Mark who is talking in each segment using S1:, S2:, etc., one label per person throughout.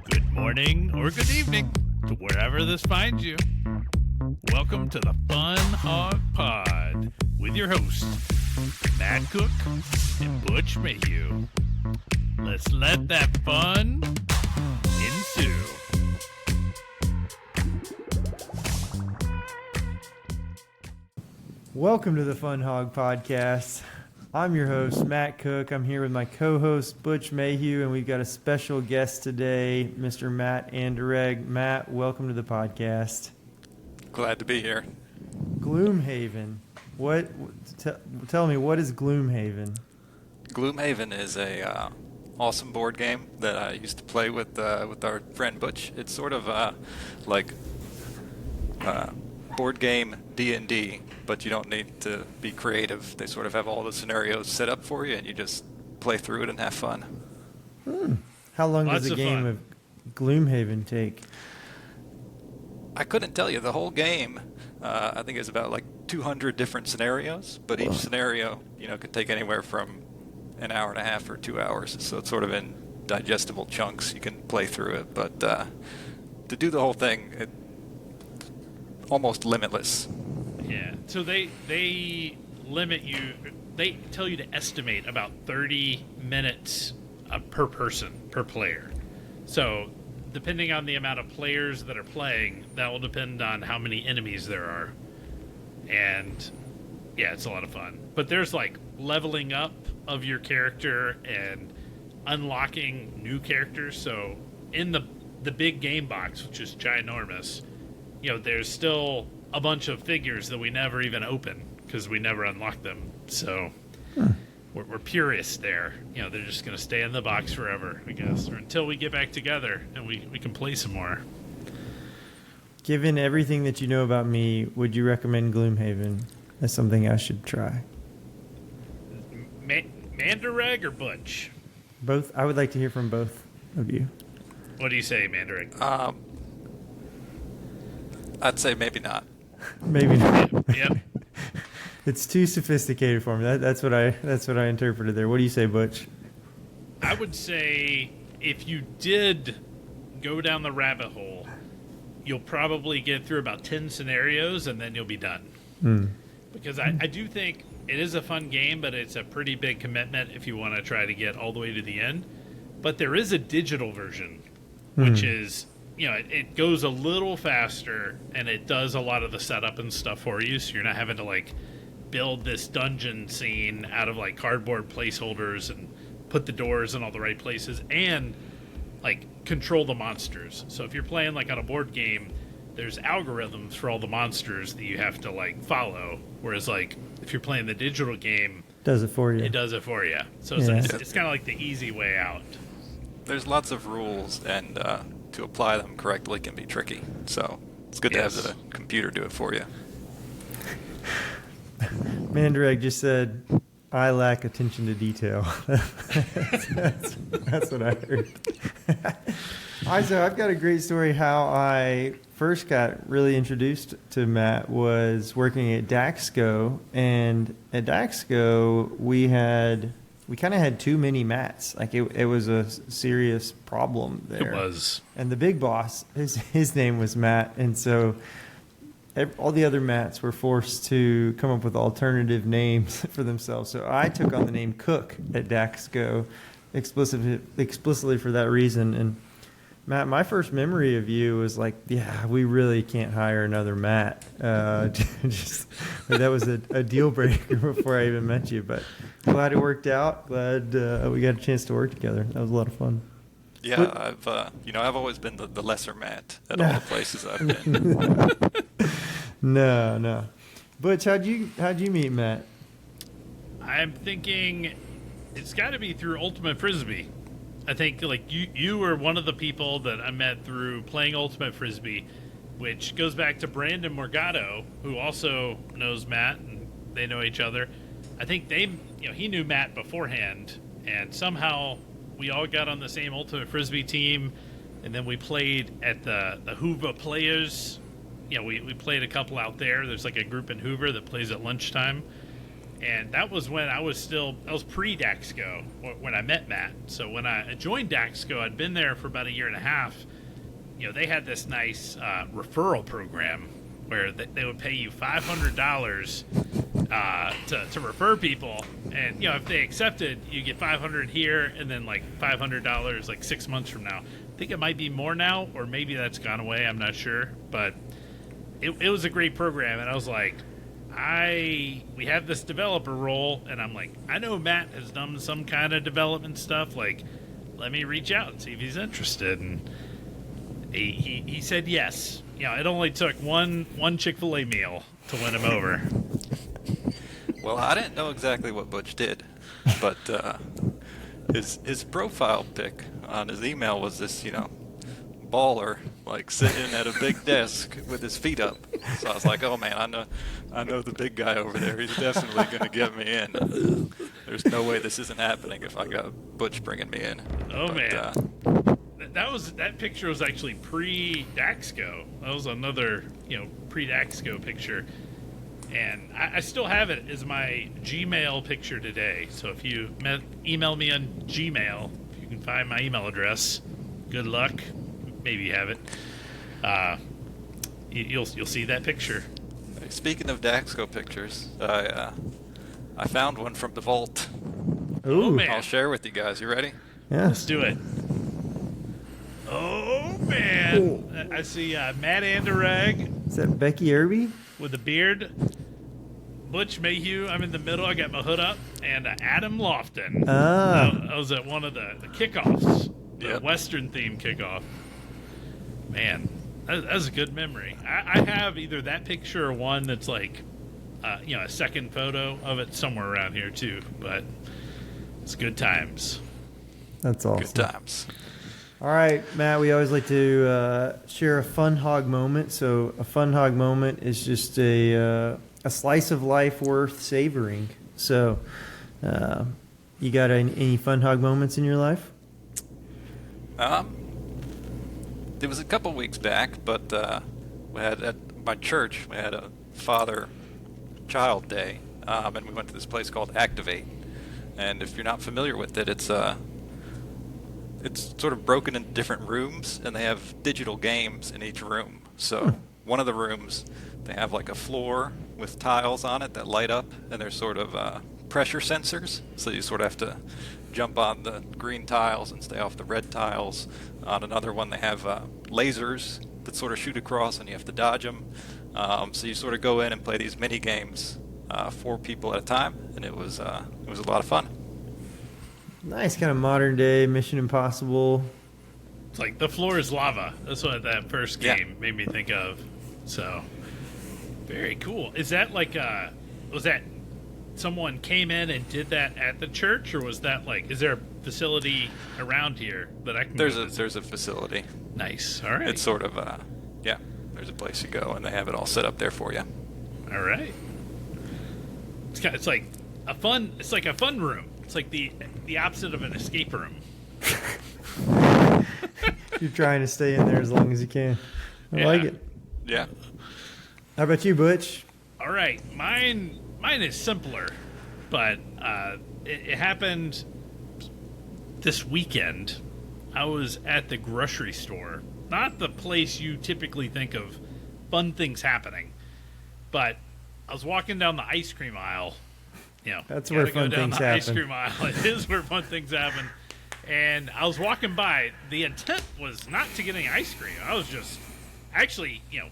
S1: Good morning or good evening to wherever this finds you. Welcome to the FunHawg Pod with your hosts, Matt Cook and Butch Mayhew. Let's let that fun ensue.
S2: Welcome to the FunHawg Podcast. I'm your host, Matt Cook. I'm here with my co-host, Butch Mayhew, and we've got a special guest today, Mr. Matt Anderegg. Matt, welcome to the podcast.
S3: Glad to be here.
S2: GloomHaven. Tell me, what is GloomHaven?
S3: GloomHaven is a awesome board game that I used to play with our friend Butch. It's sort of like board game D&D, but you don't need to be creative. They sort of have all the scenarios set up for you, and you just play through it and have fun.
S2: How long
S1: Lots
S2: does a
S1: of
S2: game
S1: fun.
S2: of GloomHaven take?
S3: I couldn't tell you. The whole game, I think, is about like 200 different scenarios, but each scenario, could take anywhere from an hour and a half or 2 hours. So it's sort of in digestible chunks. You can play through it, but to do the whole thing, it's almost limitless.
S1: Yeah, so they limit you, they tell you to estimate about 30 minutes per person, per player. So depending on the amount of players that are playing, that will depend on how many enemies there are. And yeah, it's a lot of fun. But there's like leveling up of your character and unlocking new characters. So in the big game box, which is ginormous, there's still a bunch of figures that we never even open because we never unlock them. So we're purists there. They're just going to stay in the box forever, I guess, or until we get back together and we can play some more.
S2: Given everything that you know about me, would you recommend GloomHaven as something I should try?
S1: Anderegg or Butch?
S2: Both. I would like to hear from both of you.
S1: What do you say, Anderegg?
S3: I'd say maybe not.
S2: Maybe not.
S1: Yep.
S2: It's too sophisticated for me. That's what I interpreted there. What do you say, Butch?
S1: I would say if you did go down the rabbit hole, you'll probably get through about 10 scenarios and then you'll be done. Because I do think it is a fun game, but it's a pretty big commitment if you want to try to get all the way to the end. But there is a digital version, which is, it goes a little faster and it does a lot of the setup and stuff for you. So you're not having to like build this dungeon scene out of like cardboard placeholders and put the doors in all the right places and like control the monsters. So if you're playing like on a board game, there's algorithms for all the monsters that you have to like follow. Whereas like if you're playing the digital game,
S2: Does it for you?
S1: it does it for you. So
S2: Yeah.
S1: it's kind of like the easy way out.
S3: There's lots of rules, and to apply them correctly can be tricky. So it's good to have the computer do it for you.
S2: Anderegg just said, I lack attention to detail. that's what I heard. So I've got a great story. How I first got really introduced to Matt was working at Daxco. And at Daxco, we kind of had too many mats. Like it was a serious problem there.
S1: It was.
S2: And the big boss, his name was Matt. And so all the other mats were forced to come up with alternative names for themselves. So I took on the name Cook at Daxco explicitly for that reason. And Matt, my first memory of you was like, yeah, we really can't hire another Matt. Just that was a deal breaker before I even met you. But glad it worked out. Glad we got a chance to work together. That was a lot of fun.
S3: Yeah, I've always been the lesser Matt at all the places I've been.
S2: No. Butch, how'd you meet Matt?
S1: I'm thinking it's got to be through Ultimate Frisbee. I think like you were one of the people that I met through playing Ultimate Frisbee, which goes back to Brandon Morgado, who also knows Matt, and they know each other. I think he knew Matt beforehand, and somehow we all got on the same Ultimate Frisbee team, and then we played at the Hoover Players. We played a couple out there. There's like a group in Hoover that plays at lunchtime. And that was when I was pre-Daxco when I met Matt. So when I joined Daxco, I'd been there for about a year and a half. You know, they had this nice referral program where they would pay you $500 to refer people. And, you know, if they accepted, you get $500 here and then like $500 like 6 months from now. I think it might be more now, or maybe that's gone away. I'm not sure. But it was a great program. And I was like, we have this developer role, and I'm like, I know Matt has done some kind of development stuff. Like, let me reach out and see if he's interested. And he said yes. You know, it only took one Chick-fil-A meal to win him over.
S3: Well, I didn't know exactly what Butch did, but his profile pic on his email was this, you know, baller, like sitting at a big desk with his feet up. So I was like, oh man, I know the big guy over there. He's definitely going to get me in. There's no way this isn't happening if I got Butch bringing me in.
S1: Oh, man. That picture was actually pre-Daxco. That was another, you know, pre-Daxco picture. And I still have it as my Gmail picture today. So if you email me on Gmail, if you can find my email address, good luck. Maybe you have it. You'll see that picture.
S3: Speaking of Daxco pictures, I found one from the vault.
S2: Ooh.
S1: Oh, man.
S3: I'll share with you guys. You ready?
S2: Yeah.
S1: Let's do it. Oh, man. I see Matt Anderegg
S2: Is that Becky Irby?
S1: with a beard. Butch Mayhew, I'm in the middle. I got my hood up. And Adam Lofton.
S2: Ah.
S1: I was at one of the kickoffs, the
S3: Yep.
S1: Western theme kickoff. Man, that's a good memory. I have either that picture or one that's like, you know, a second photo of it somewhere around here too. But it's good times.
S2: That's awesome.
S3: Good times.
S2: All right, Matt, we always like to share a FunHawg moment. So a FunHawg moment is just a slice of life worth savoring. So you got any FunHawg moments in your life?
S3: It was a couple weeks back, but we had at my church, we had a father-child day, and we went to this place called Activate. And if you're not familiar with it, it's sort of broken into different rooms, and they have digital games in each room. So one of the rooms, they have like a floor with tiles on it that light up, and they're sort of pressure sensors. So you sort of have to jump on the green tiles and stay off the red tiles. On another one, they have lasers that sort of shoot across, and you have to dodge them. So you sort of go in and play these mini games, 4 people at a time, and it was a lot of fun.
S2: Nice, kind of modern day Mission Impossible.
S1: It's like the floor is lava. That's what that first game made me think of. So, very cool. Is that like, was that someone came in and did that at the church, or was that like, is there a facility around here that I can
S3: There's
S1: go visit?
S3: there's a facility.
S1: Nice. All right.
S3: It's sort of there's a place you go, and they have it all set up there for you.
S1: All right. It's like a fun. It's like a fun room. It's like the opposite of an escape room.
S2: You're trying to stay in there as long as you can. I like it.
S3: Yeah.
S2: How about you, Butch?
S1: All right, mine is simpler, but it happened this weekend. I was at the grocery store, not the place you typically think of fun things happening, but I was walking down the ice cream aisle. You know,
S2: That's where fun things happen.
S1: Ice cream aisle. It is where fun things happen. And I was walking by. The intent was not to get any ice cream. I was just actually, you know,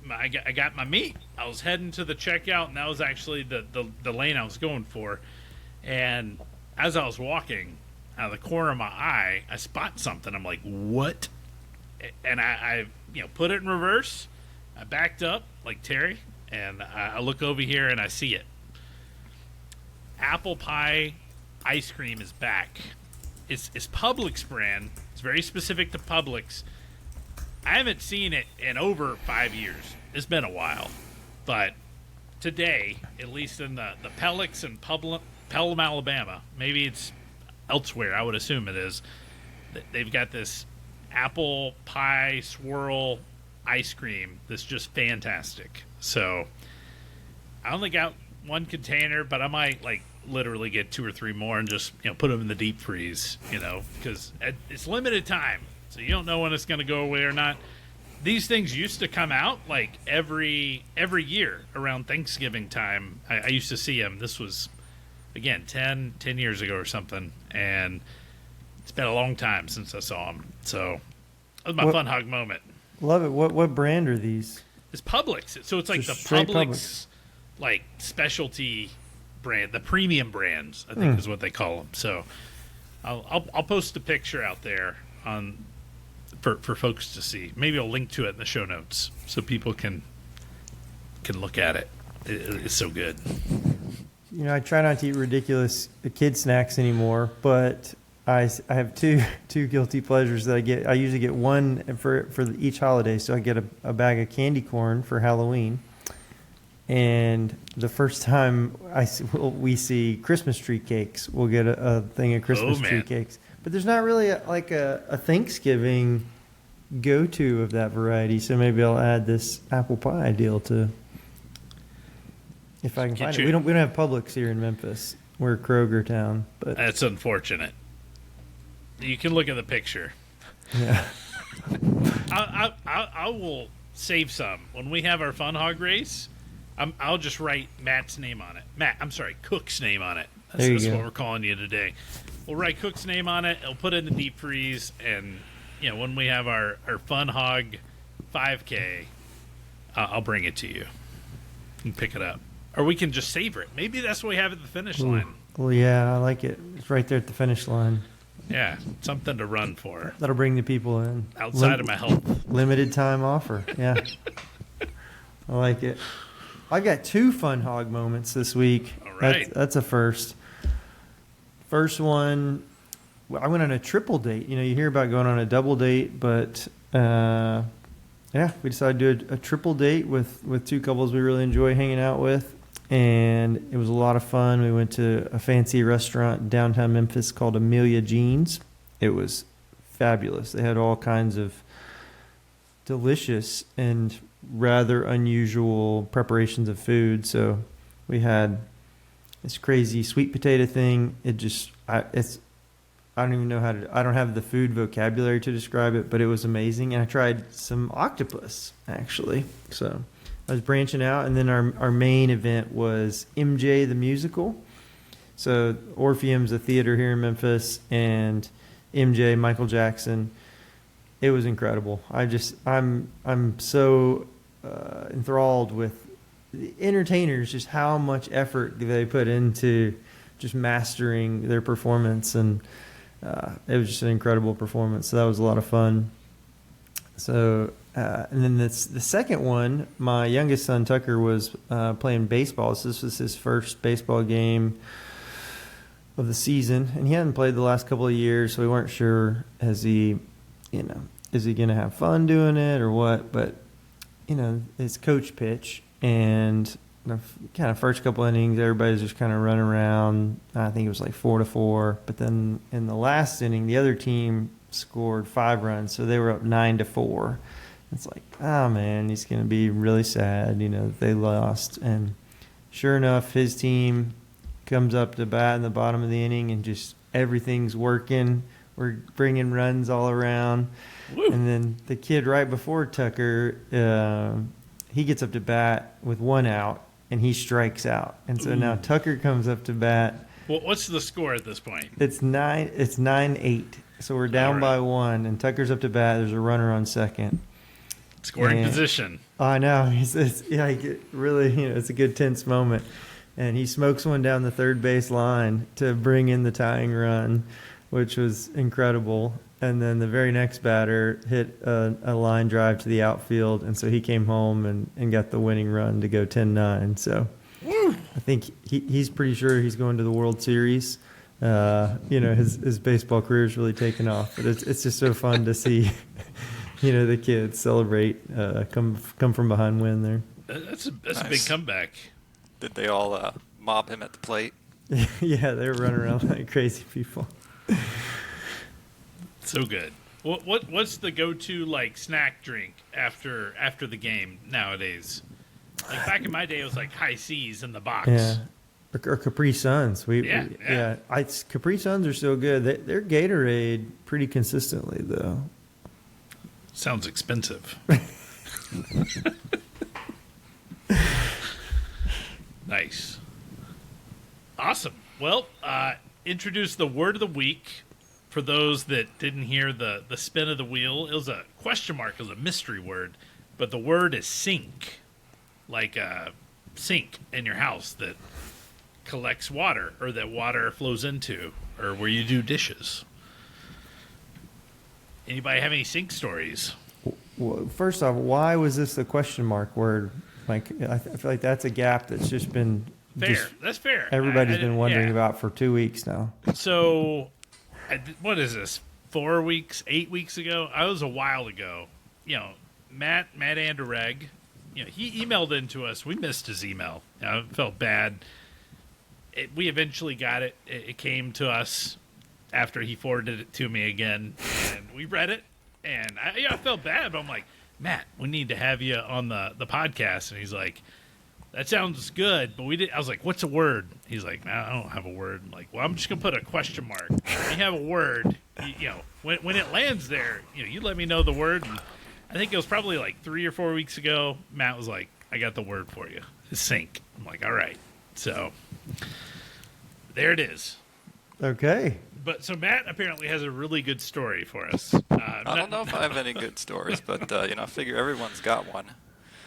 S1: I got my meat. I was heading to the checkout, and that was actually the lane I was going for. And as I was walking, out of the corner of my eye, I spot something. I'm like, what? And I you know, put it in reverse. I backed up like Terry, and I look over here and I see it. Apple pie ice cream is back. It's Publix brand. It's very specific to Publix. I haven't seen it in over 5 years. It's been a while. But today, at least in the Pelix and Pelham, Alabama, maybe it's elsewhere, I would assume it is, they've got this apple pie swirl ice cream that's just fantastic. So I only got one container, but I might like literally get 2 or 3 more and just put them in the deep freeze, because it's limited time, so you don't know when it's going to go away or not. These things used to come out like every year around Thanksgiving time. I used to see them. This was, again, 10 years ago or something, and it's been a long time since I saw them. So that was my FunHawg moment.
S2: Love it. What brand are these?
S1: It's Publix. So it's like the
S2: straight
S1: Publix, like specialty brand, the premium brands, I think is what they call them. So I'll post a picture out there on for folks to see. Maybe I'll link to it in the show notes so people can look at it. It's so good.
S2: I try not to eat ridiculous kid snacks anymore, but I have two guilty pleasures that I get. I usually get one for each holiday. So I get a bag of candy corn for Halloween. And the first time we see Christmas tree cakes, we'll get a thing of Christmas tree cakes. But there's not really a Thanksgiving go-to of that variety. So maybe I'll add this apple pie deal to, if I can find it. We don't have Publix here in Memphis. We're Kroger town, but
S1: that's unfortunate. You can look at the picture.
S2: Yeah.
S1: I will save some when we have our FunHawg race. I'll just write Matt's name on it. Cook's name on it. That's what we're calling you today. We'll write Cook's name on it. I'll put it in the deep freeze, and when we have our FunHawg 5K, I'll bring it to you. You can pick it up, or we can just savor it. Maybe that's what we have at the finish line.
S2: Well, yeah, I like it. It's right there at the finish line.
S1: Yeah, something to run for.
S2: That'll bring the people in.
S1: Outside of my health.
S2: Limited time offer. Yeah. I like it. I got 2 FunHawg moments this week.
S1: All right.
S2: That's a first. First one, I went on a triple date. You hear about going on a double date, but we decided to do a triple date with 2 couples we really enjoy hanging out with. And it was a lot of fun. We went to a fancy restaurant in downtown Memphis called Amelia Jean's. It was fabulous. They had all kinds of delicious and rather unusual preparations of food. So we had this crazy sweet potato thing. I don't even know I don't have the food vocabulary to describe it, but it was amazing. And I tried some octopus, actually. So I was branching out, and then our main event was MJ the Musical. So Orpheum's a theater here in Memphis, and MJ, Michael Jackson. It was incredible. I'm so enthralled with the entertainers, just how much effort they put into just mastering their performance, and it was just an incredible performance. So that was a lot of fun. So. And then the second one, my youngest son Tucker was playing baseball. So this was his first baseball game of the season, and he hadn't played the last couple of years, so we weren't sure is he going to have fun doing it or what. But it's coach pitch, and the kind of first couple innings, everybody's just kind of running around. I think it was like 4-4, but then in the last inning, the other team scored 5 runs, so they were up 9-4. It's like, oh man, he's going to be really sad, that they lost. And sure enough, his team comes up to bat in the bottom of the inning, and just everything's working. We're bringing runs all around. Woo. And then the kid right before Tucker, he gets up to bat with 1 out, and he strikes out. And so now Tucker comes up to bat.
S1: Well, what's the score at this point?
S2: It's 9-8. So we're down by 1, and Tucker's up to bat. There's a runner on second.
S1: Scoring position.
S2: I know. It's really, it's a good tense moment. And he smokes one down the third base line to bring in the tying run, which was incredible. And then the very next batter hit a line drive to the outfield, and so he came home and got the winning run to go 10-9. So I think he's pretty sure he's going to the World Series. His baseball career is really taken off. But it's just so fun to see the kids celebrate, come from behind win there.
S1: That's a
S3: Nice.
S1: big comeback.
S3: Did they all mob him at the plate?
S2: Yeah, they were running around like crazy people.
S1: So good. What's the go-to snack drink after the game nowadays? Like back in my day, it was like High Seas in the box.
S2: Yeah. Or Capri Suns.
S1: Yeah.
S2: Capri Suns are so good. They're Gatorade pretty consistently, though.
S1: Sounds expensive. Nice. Awesome. Well, introduce the word of the week for those that didn't hear the spin of the wheel. It was a question mark. It was a mystery word. But the word is sink. Like a sink in your house that collects water or that water flows into or where you do dishes. Anybody have any sink stories?
S2: Well, first off, why was this a question mark word? Like, I feel like that's a gap that's just been
S1: Fair. That's fair.
S2: Everybody's been wondering about for 2 weeks now.
S1: So, what is this? 4 weeks, 8 weeks ago? I was a while ago. Matt Anderegg, he emailed into us. We missed his email. I felt bad. We eventually got it. It came to us after he forwarded it to me again, and we read it. And I felt bad, but I'm like, Matt, we need to have you on the podcast. And he's like, that sounds good, but I was like, what's a word? He's like, no, I don't have a word. I'm like, well, I'm just gonna put a question mark. When you have a word, when it lands there, you let me know the word. And I think it was probably like 3 or 4 weeks ago. Matt was like, I got the word for you. It's sink. I'm like, all right. So there it is.
S2: Okay.
S1: But so Matt apparently has a really good story for us.
S3: I don't know if I have any good stories, but I figure everyone's got one.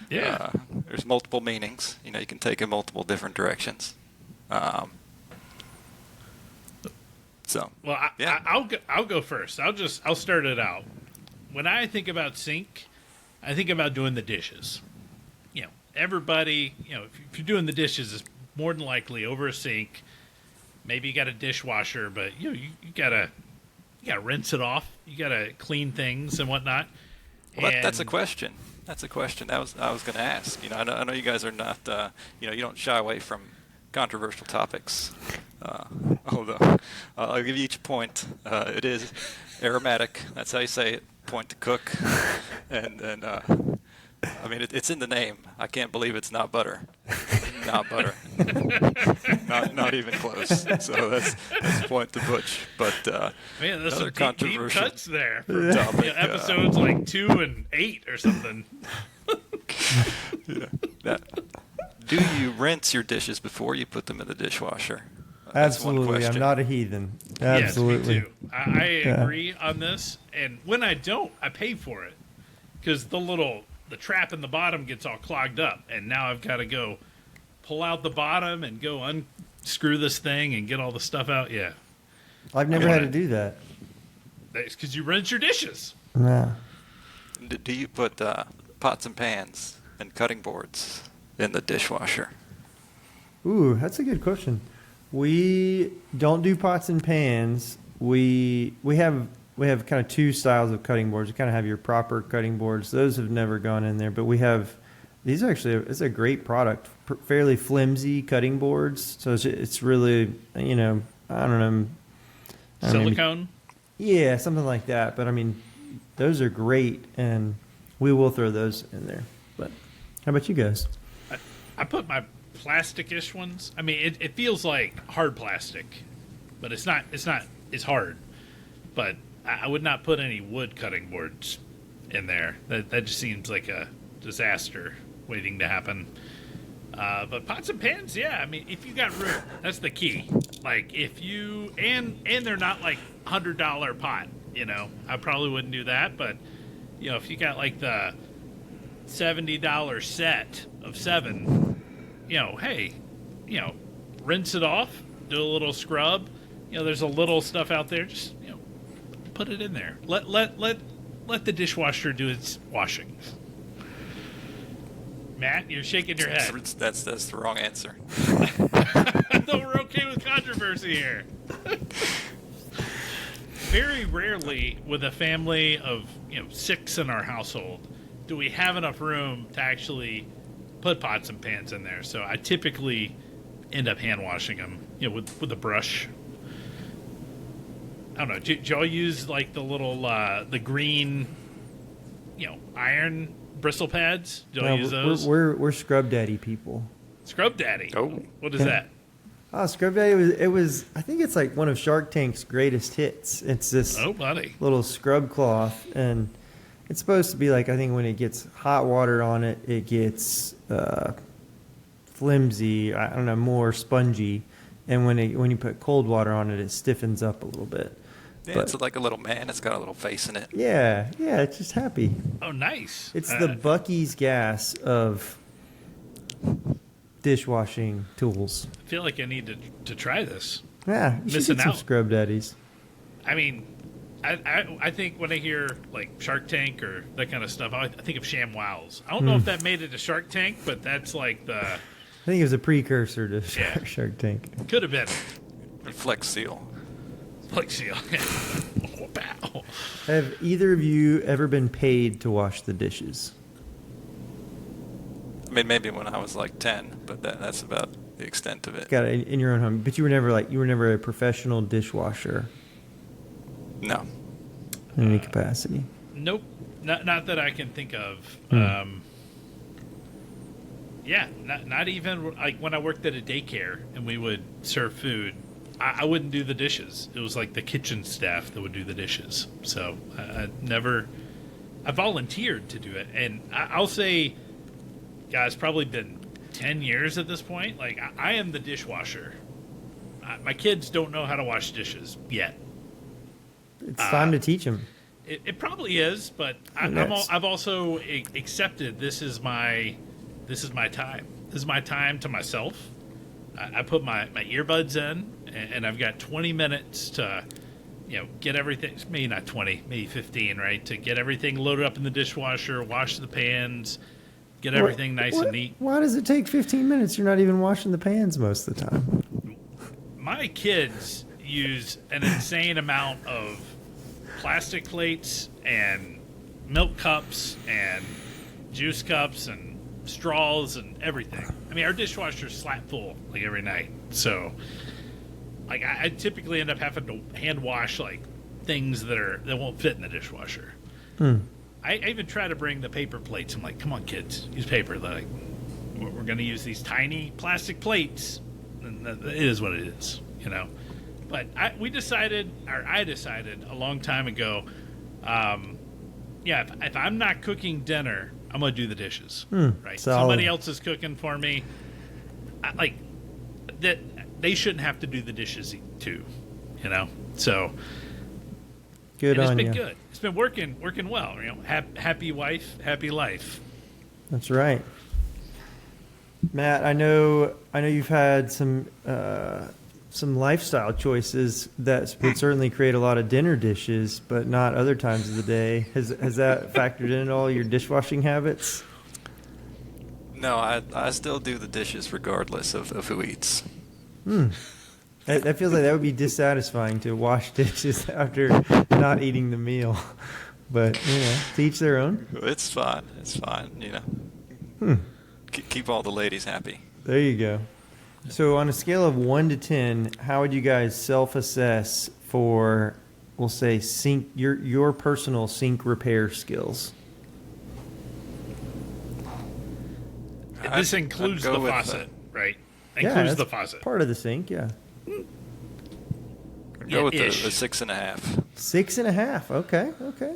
S1: Yeah.
S3: There's multiple meanings. You can take in multiple different directions. So.
S1: Well,
S3: yeah.
S1: I'll go first. I'll start it out. When I think about sink, I think about doing the dishes. Everybody, if you're doing the dishes, it's more than likely over a sink. Maybe you got a dishwasher, but you gotta rinse it off. You gotta clean things and whatnot.
S3: Well, that's a question. That's a question I was going to ask. I know you guys are not. You don't shy away from controversial topics. Although I'll give you each point. It is aromatic. That's how you say it. Point to cook, and I mean it's in the name. I can't believe it's not butter. Not butter. not even close. So that's point to Butch. But
S1: man, there's some deep cuts there for episodes like 2 and 8 or something.
S3: Yeah. Do you rinse your dishes before you put them in the dishwasher?
S2: Absolutely. I'm not a heathen. Absolutely.
S1: Yes, me too. I agree on this. And when I don't, I pay for it. Because the trap in the bottom gets all clogged up. And now I've got to go pull out the bottom and go unscrew this thing and get all the stuff out. Yeah.
S2: I've never had to do that.
S1: That's because you rinse your dishes.
S2: No.
S3: Do you put pots and pans and cutting boards in the dishwasher?
S2: Ooh, that's a good question. We don't do pots and pans. We have kind of two styles of cutting boards. You kind of have your proper cutting boards. Those have never gone in there, but we have these. It's a great product. Fairly flimsy cutting boards. So it's really I don't know.
S1: Silicone.
S2: Yeah, something like that. But I mean, those are great, and we will throw those in there. But how about you guys?
S1: I put my plastic-ish ones. I mean, it feels like hard plastic, but it's not. It's hard. But I would not put any wood cutting boards in there. That just seems like a disaster waiting to happen. But pots and pans, yeah. I mean, if you got room, that's the key. Like if you and they're not like $100 pot. I probably wouldn't do that. But if you got like the $70 set of 7, hey, rinse it off, do a little scrub. There's a little stuff out there. Just put it in there. Let the dishwasher do its washing. Matt, you're shaking your head.
S3: That's the wrong answer.
S1: I thought we're okay with controversy here. Very rarely, with a family of 6 in our household, do we have enough room to actually put pots and pans in there. So I typically end up hand washing them, with a brush. I don't know. Do y'all use like the little the green, iron bristle pads? Do
S2: No,
S1: I use those?
S2: we're Scrub Daddy people.
S1: Scrub Daddy.
S3: Oh.
S1: What is that?
S2: Oh, Scrub Daddy was I think it's like one of Shark Tank's greatest hits. It's this
S1: Oh, buddy.
S2: little scrub cloth, and it's supposed to be like, I think when it gets hot water on it, it gets flimsy, I don't know, more spongy, and when you put cold water on it, it stiffens up a little bit.
S3: Yeah,
S2: But-
S3: it's like a little man. It's got a little face in it.
S2: Yeah, it's just happy.
S1: Oh, nice.
S2: It's the Bucky's gas of dishwashing tools.
S1: I feel like I need to try this.
S2: Yeah, you should
S1: Missing
S2: get some
S1: out.
S2: Scrub Daddies.
S1: I mean, I think when I hear like Shark Tank or that kind of stuff, I think of ShamWows. I don't know if that made it to Shark Tank, but that's like the
S2: I think it was a precursor to
S1: Yeah.
S2: Shark Tank.
S1: could have been
S3: Flex Seal.
S1: like seal. Oh, pow.
S2: Have either of you ever been paid to wash the dishes?
S3: I mean, maybe when I was like 10, but that's about the extent of it.
S2: Got it in your own home, but you were never a professional dishwasher
S3: No.
S2: in any capacity.
S1: Nope, not that I can think of. Yeah, not even like when I worked at a daycare and we would serve food. I wouldn't do the dishes. It was like the kitchen staff that would do the dishes. So I volunteered to do it, and I'll say, guys, probably been 10 years at this point. Like I am the dishwasher. My kids don't know how to wash dishes yet.
S2: It's time to teach them.
S1: It probably is, but I've also accepted this is my time. This is my time to myself. I put my earbuds in, and I've got 20 minutes to, get everything. Maybe not 20, maybe 15, right? To get everything loaded up in the dishwasher, wash the pans, get everything nice and neat.
S2: Why does it take 15 minutes? You're not even washing the pans most of the time.
S1: My kids use an insane amount of plastic plates and milk cups and juice cups and straws and everything. I mean, our dishwasher's slap full like every night. So, like, I typically end up having to hand wash like things that won't fit in the dishwasher. I even try to bring the paper plates. I'm like, come on, kids, use paper. They're like, we're going to use these tiny plastic plates, and it is what it is, But I decided a long time ago, if I'm not cooking dinner, I'm going to do the dishes, right?
S2: Solid.
S1: Somebody else is cooking for me. That they shouldn't have to do the dishes too, So
S2: Good
S1: and
S2: on
S1: it's
S2: you.
S1: been good. It's been working well. Happy wife, happy life.
S2: That's right. Matt, I know you've had some lifestyle choices that would certainly create a lot of dinner dishes, but not other times of the day. Has that factored in at all your dishwashing habits?
S3: No, I still do the dishes regardless of who eats.
S2: That feels like that would be dissatisfying to wash dishes after not eating the meal. But, to each their own.
S3: It's fine. It's fine, Keep all the ladies happy.
S2: There you go. So on a scale of 1 to 10, how would you guys self-assess for, we'll say, sink your personal sink repair skills?
S1: This includes the faucet, right? Includes
S2: that's
S1: the faucet.
S2: part of the sink, yeah.
S3: Go with
S1: ish.
S3: the 6.5.
S2: 6.5. Okay.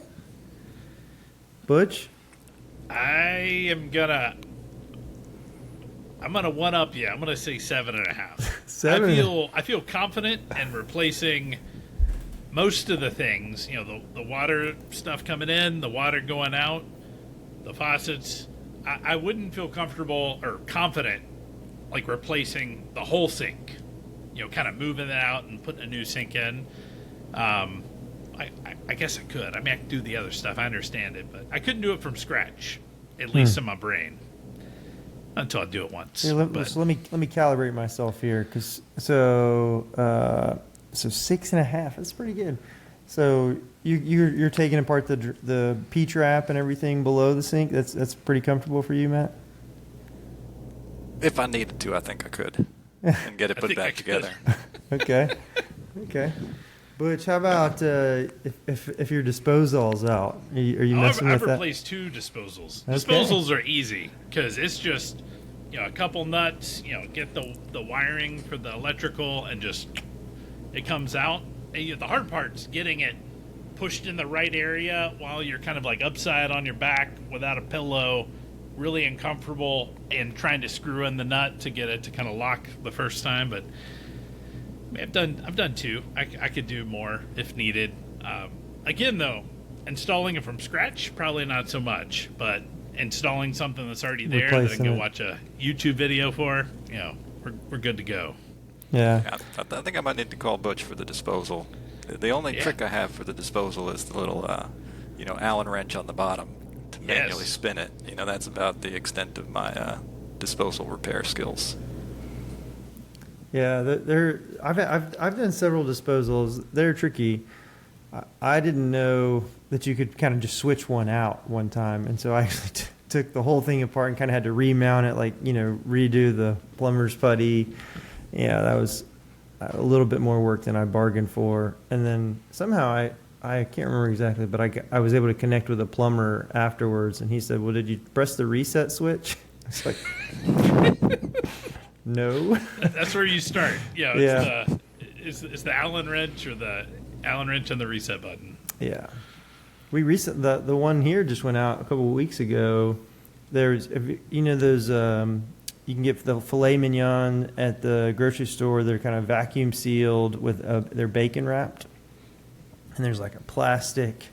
S2: Butch?
S1: I'm gonna one up you. I'm gonna say 7.5.
S2: 7.
S1: I feel confident in replacing most of the things. The water stuff coming in, the water going out, the faucets. I wouldn't feel comfortable or confident like replacing the whole sink. Kind of moving it out and putting a new sink in. I guess I could. I mean, I could do the other stuff. I understand it, but I couldn't do it from scratch, at least in my brain, until I do it once.
S2: Yeah, let me calibrate myself here, so 6.5. That's pretty good. So you're taking apart the P trap and everything below the sink. That's pretty comfortable for you, Matt.
S3: If I needed to, I think I could. And get it put back together.
S2: Okay. Butch, how about if your disposal's out? Are you messing
S1: I've
S2: with that?
S1: replaced 2 disposals.
S2: Okay.
S1: Disposals are easy because it's just a couple nuts. Get the wiring for the electrical and just it comes out. And, the hard part's getting it pushed in the right area while you're kind of like upside on your back without a pillow, really uncomfortable, and trying to screw in the nut to get it to kind of lock the first time. But I've done 2. I could do more if needed. Again, though, installing it from scratch, probably not so much. But installing something that's already there that I can go watch a YouTube video for, we're good to go.
S2: Yeah.
S3: I think I might need to call Butch for the disposal. The only trick I have for the disposal is the little, Allen wrench on the bottom to manually spin it. That's about the extent of my disposal repair skills.
S2: Yeah, I've done several disposals. They're tricky. I didn't know that you could kind of just switch one out one time, and so I actually took the whole thing apart and kind of had to remount it, like redo the plumber's putty. Yeah, that was a little bit more work than I bargained for. And then somehow I can't remember exactly, but I was able to connect with a plumber afterwards, and he said, "Well, did you press the reset switch?" It's like, no.
S1: That's where you start. It's the Allen wrench or the Allen wrench and the reset button.
S2: Yeah. The one here just went out a couple of weeks ago. There's those you can get the filet mignon at the grocery store. They're kind of vacuum sealed with they're bacon wrapped, and there's like a plastic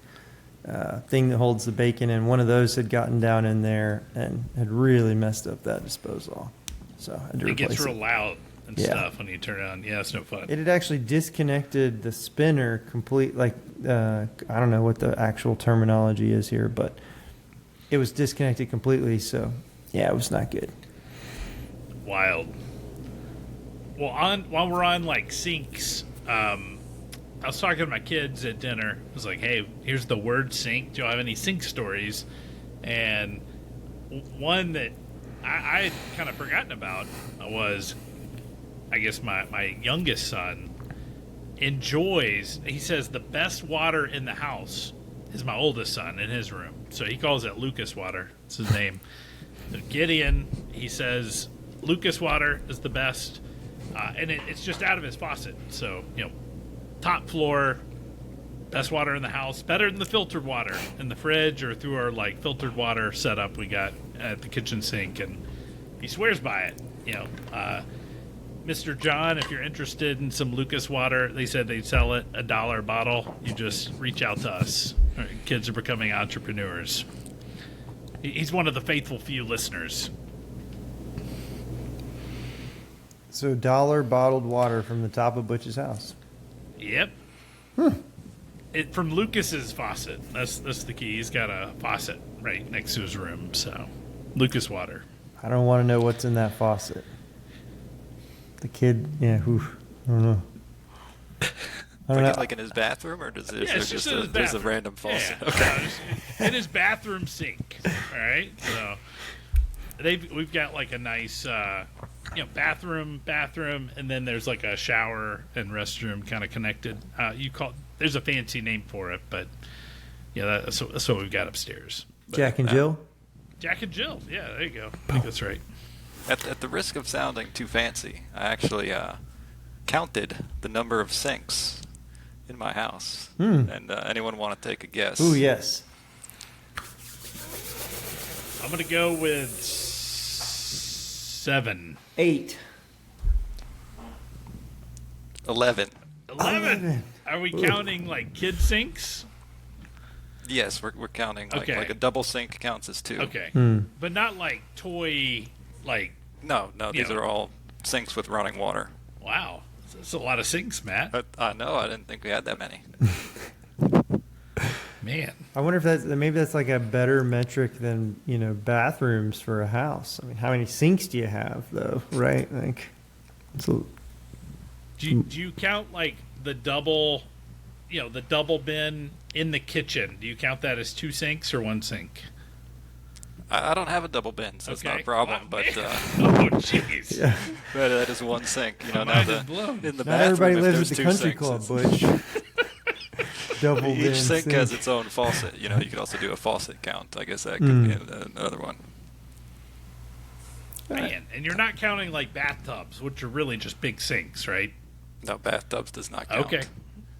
S2: thing that holds the bacon, and one of those had gotten down in there and had really messed up that disposal. So I had to replace it.
S1: It gets real loud and stuff when you turn it on. Yeah, it's no fun.
S2: It had actually disconnected the spinner complete. Like I don't know what the actual terminology is here, but it was disconnected completely. So yeah, it was not good.
S1: Wild. Well, while we're on like sinks, I was talking to my kids at dinner. I was like, "Hey, here's the word sink. Do you have any sink stories?" And one that I had kind of forgotten about was, I guess my youngest son enjoys. He says the best water in the house is my oldest son in his room. So he calls it Lucas water. It's his name. So Gideon, he says Lucas water is the best, and it's just out of his faucet. So top floor, best water in the house, better than the filtered water in the fridge or through our like filtered water setup we got at the kitchen sink, and he swears by it. Mr. John, if you're interested in some Lucas water, they said they'd sell it $1 a bottle. You just reach out to us. Our kids are becoming entrepreneurs. He's one of the faithful few listeners.
S2: So $1 bottled water from the top of Butch's house.
S1: Yep. From Lucas's faucet. That's the key. He's got a faucet right next to his room. So Lucas water.
S2: I don't want to know what's in that faucet. The kid, I don't know.
S3: Like in his bathroom, or is there just a random faucet?
S1: Yeah, okay. In his bathroom sink. All right, so we've got like a nice, bathroom, and then there's like a shower and restroom kind of connected. There's a fancy name for it, but that's what we've got upstairs. But,
S2: Jack and Jill.
S1: Jack and Jill. Yeah, there you go. I think that's right.
S3: At the risk of sounding too fancy, I actually counted the number of sinks in my house. And anyone want to take a guess?
S2: Ooh, yes.
S1: I'm going to go with 7.
S2: 8.
S3: 11.
S1: 11. Are we counting like kid sinks?
S3: Yes, we're counting like a double sink counts as 2.
S1: Okay. But not like toy, like...
S3: No, these are all sinks with running water.
S1: Wow. That's a lot of sinks, Matt.
S3: I know, I didn't think we had that many.
S2: Man. I wonder if that's like a better metric than, bathrooms for a house. I mean, how many sinks do you have, though, right? Like, so...
S1: Do you count like the double bin in the kitchen? Do you count that as 2 sinks or 1 sink?
S3: I don't have a double bin, so it's not a problem.
S1: Wow,
S3: but
S1: oh, jeez.
S3: But that is 1 sink. Now
S1: Mind is blown.
S3: in the
S2: not
S3: bathroom,
S2: everybody lives
S3: there's
S2: at the
S3: 2
S2: country
S3: sinks,
S2: club, Butch. double
S3: Each
S2: bin
S3: sink has its own faucet. You could also do a faucet count. I guess that could be another one.
S1: Man, and you're not counting like bathtubs, which are really just big sinks, right?
S3: No, bathtubs does not count.
S1: Okay.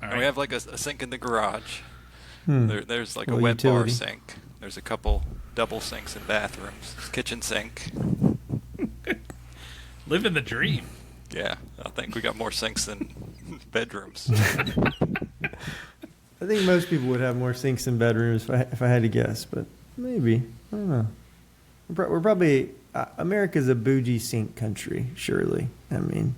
S1: All
S3: And
S1: right.
S3: we have like a sink in the garage.
S2: Hmm.
S3: There's like a
S2: Well,
S3: wet bar
S2: utility.
S3: sink. There's a couple double sinks in bathrooms. Kitchen sink.
S1: Living the dream.
S3: Yeah, I think we got more sinks than bedrooms.
S2: I think most people would have more sinks in bedrooms if I had to guess, but maybe. I don't know. We're probably America's a bougie sink country, surely. I mean,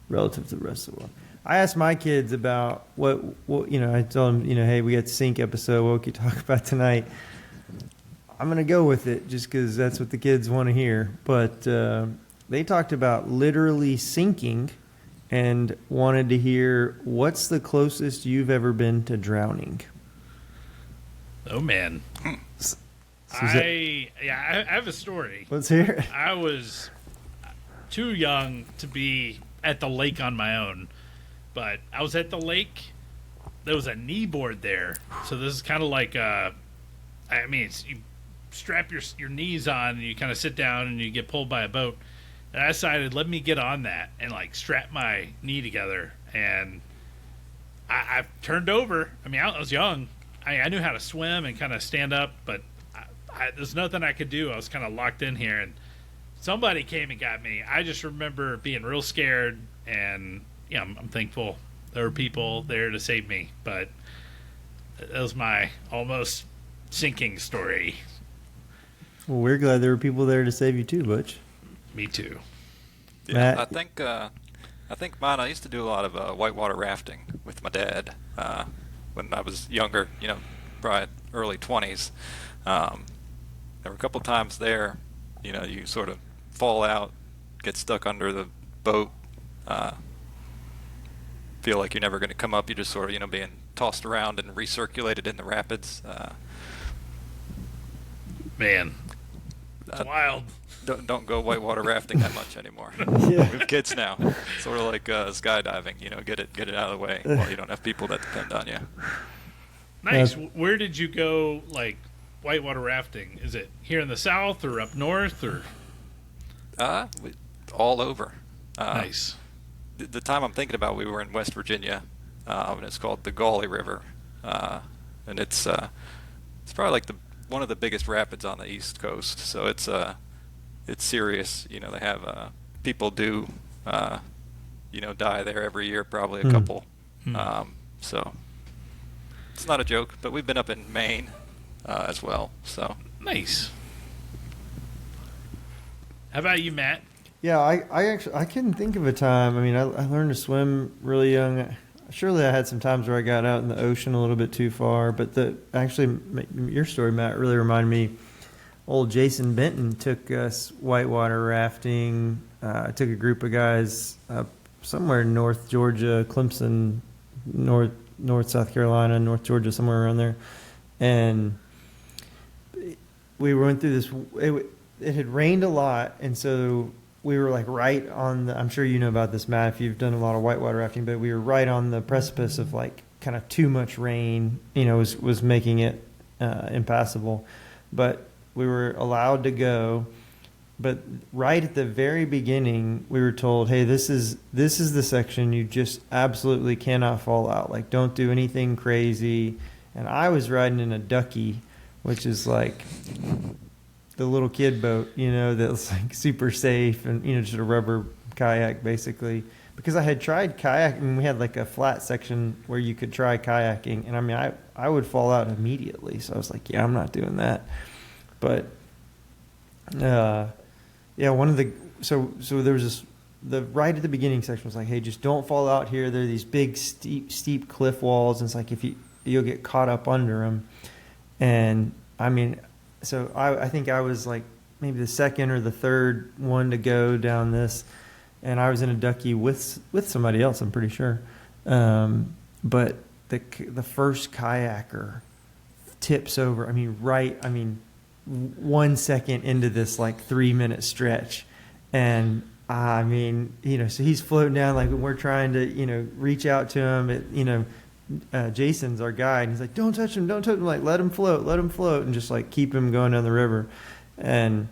S2: relative to the rest of the world. I asked my kids about what I told them, hey, we got the sink episode. What can you talk about tonight? I'm going to go with it just because that's what the kids want to hear. But they talked about literally sinking and wanted to hear what's the closest you've ever been to drowning.
S1: Oh, man. I have a story.
S2: Let's hear it.
S1: I was too young to be at the lake on my own, but I was at the lake. There was a knee board there, so this is kind of like you strap your knees on and you kind of sit down and you get pulled by a boat. And I decided, let me get on that and like strap my knee together. And I turned over. I mean, I was young. I knew how to swim and kind of stand up, but there's nothing I could do. I was kind of locked in here, and somebody came and got me. I just remember being real scared, and I'm thankful there were people there to save me. But that was my almost sinking story.
S2: Well, we're glad there were people there to save you too, Butch.
S1: Me too.
S3: Yeah,
S2: Matt?
S3: I think mine. I used to do a lot of whitewater rafting with my dad when I was younger. Probably early 20s. There were a couple times there. You sort of fall out, get stuck under the boat, feel like you're never going to come up. You're just sort of being tossed around and recirculated in the rapids.
S1: Man, it's wild.
S3: Don't go whitewater rafting that much anymore.
S2: Yeah.
S3: We have kids now. Sort of like skydiving. Get it out of the way while you don't have people that depend on you.
S1: Nice. Where did you go, like, whitewater rafting? Is it here in the south or up north or?
S3: All over.
S1: Nice.
S3: The time I'm thinking about, we were in West Virginia, and it's called the Gauley River, and it's probably like one of the biggest rapids on the East Coast. So it's serious. They have people do die there every year, probably a couple. So it's not a joke, but we've been up in Maine as well. So
S1: Nice. How about you, Matt?
S2: Yeah, I couldn't think of a time. I mean, I learned to swim really young. Surely I had some times where I got out in the ocean a little bit too far, but your story, Matt, really reminded me. Old Jason Benton took us whitewater rafting. Took a group of guys somewhere in North Georgia, Clemson, North South Carolina, North Georgia, somewhere around there, and we went through this. It had rained a lot, and so we were like right on the. I'm sure you know about this, Matt, if you've done a lot of whitewater rafting, but we were right on the precipice of like kind of too much rain. Was making it impassable, but we were allowed to go. But right at the very beginning, we were told, "Hey, this is the section you just absolutely cannot fall out. Like, don't do anything crazy." And I was riding in a ducky, which is like the little kid boat, that's like super safe and, just a rubber kayak basically. Because I had tried kayaking, we had like a flat section where you could try kayaking. And I mean, I would fall out immediately. So I was like, yeah, I'm not doing that. But, so there was this, right at the beginning section was like, hey, just don't fall out here. There are these big, steep cliff walls. And it's like, you'll get caught up under them. And I mean, so I think I was like maybe the second or the third one to go down this, and I was in a ducky with somebody else, I'm pretty sure. But the first kayaker tips over. 1 second into this like 3-minute stretch, and so he's floating down like we're trying to reach out to him. Jason's our guide, and he's like, don't touch him, don't touch him. Like, let him float, and just like keep him going down the river. And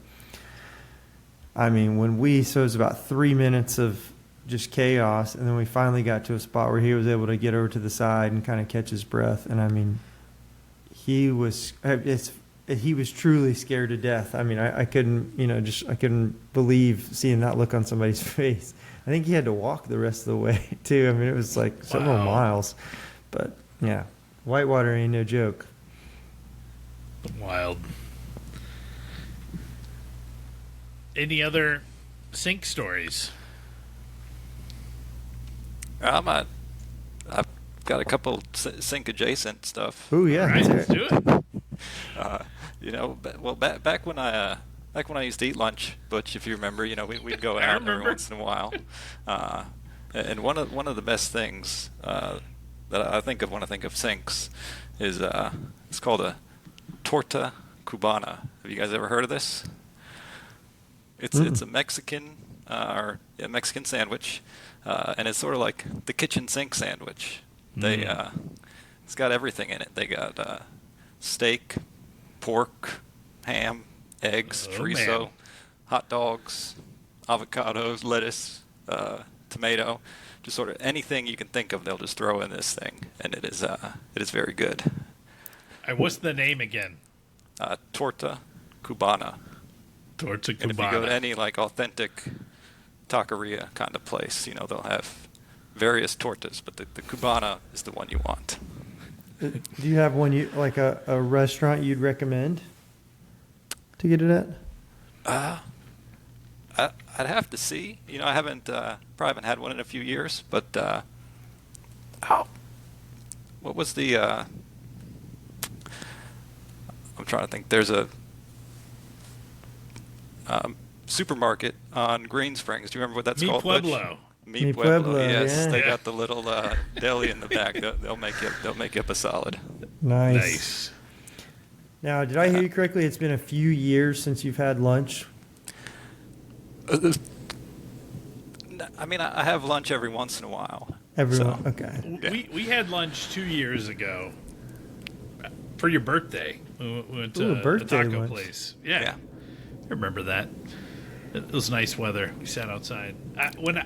S2: I mean, so it was about 3 minutes of just chaos, and then we finally got to a spot where he was able to get over to the side and kind of catch his breath. And I mean, he was truly scared to death. I mean, I couldn't, I couldn't believe seeing that look on somebody's face. I think he had to walk the rest of the way too. I mean, it was like several miles, but yeah, whitewater ain't no joke.
S1: Wild. Any other sink stories?
S3: I've got a couple sink adjacent stuff.
S2: Oh yeah,
S1: All right, let's do it.
S3: Back when I used to eat lunch, Butch, if you remember, we'd go out every once in a while. And one of the best things that I think of when I think of sinks is it's called a Torta Cubana. Have you guys ever heard of this? It's a Mexican Mexican sandwich, and it's sort of like the kitchen sink sandwich. It's got everything in it. They got steak, pork, ham, eggs, chorizo,
S1: man.
S3: hot dogs, avocados, lettuce, tomato, just sort of anything you can think of. They'll just throw in this thing, and it is very good.
S1: What's the name again?
S3: Torta Cubana.
S1: Torta Cubana.
S3: And if you go to any like authentic taqueria kind of place, they'll have various tortas, but the Cubana is the one you want.
S2: Do you have one like a restaurant you'd recommend to get it at?
S3: I'd have to see. I probably haven't had one in a few years, but what was the? I'm trying to think. There's a supermarket on Green Springs. Do you remember what that's called?
S1: Pueblo.
S3: Mi Pueblo. Yes, they got the little deli in the back. They'll make you up a solid.
S2: Nice. Now, did I hear you correctly? It's been a few years since you've had lunch.
S3: I mean, I have lunch every once in a while.
S2: Okay.
S1: Yeah. We had lunch 2 years ago for your birthday. We went to a taco place. Yeah. I remember that. It was nice weather. We sat outside. When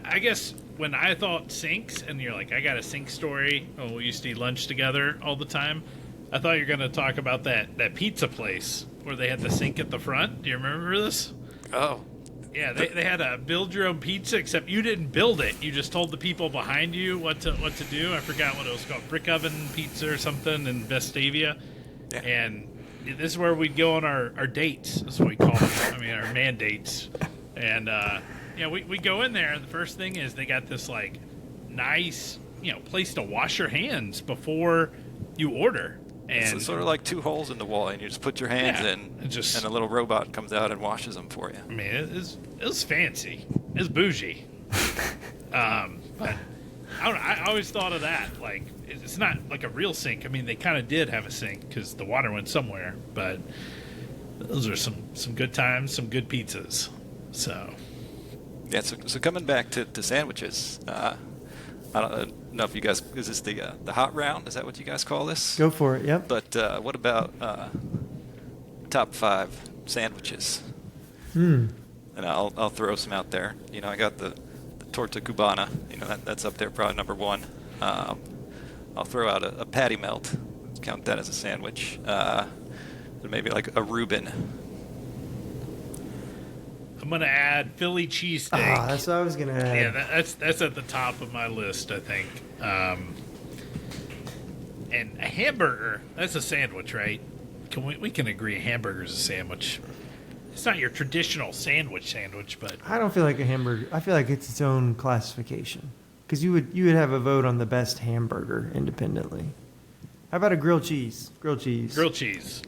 S1: I thought sinks, and you're like, I got a sink story. Oh, we used to eat lunch together all the time. I thought you were going to talk about that pizza place where they had the sink at the front. Do you remember this?
S3: Oh.
S1: Yeah, they had a build your own pizza, except you didn't build it. You just told the people behind you what to do. I forgot what it was called, brick oven pizza or something in Vestavia.
S3: Yeah.
S1: And this is where we'd go on our dates. That's what we call them. I mean, our mandates. And we go in there, and the first thing is they got this like nice place to wash your hands before you order. And
S3: it's sort of like 2 holes in the wall, and you just put your hands in, and a little robot comes out and washes them for you.
S1: I mean, it was fancy. It was bougie. But I don't know. I always thought of that. Like, it's not like a real sink. I mean, they kind of did have a sink because the water went somewhere. But those are some good times, some good pizzas. So.
S3: Yeah, so coming back to sandwiches, I don't know if you guys, is this the hot round? Is that what you guys call this?
S2: Go for it, yep.
S3: But what about top 5 sandwiches?
S2: And
S3: I'll throw some out there. I got the Torta Cubana. That's up there, probably number 1. I'll throw out a patty melt. Count that as a sandwich. Maybe like a Reuben.
S1: I'm gonna add Philly cheesesteak.
S2: That's what I was gonna add.
S1: Yeah, that's at the top of my list, I think. And a hamburger, that's a sandwich, right? We can agree a hamburger's a sandwich. It's not your traditional sandwich, but
S2: I don't feel like a hamburger. I feel like it's its own classification because you would have a vote on the best hamburger independently. How about a grilled cheese? Grilled cheese.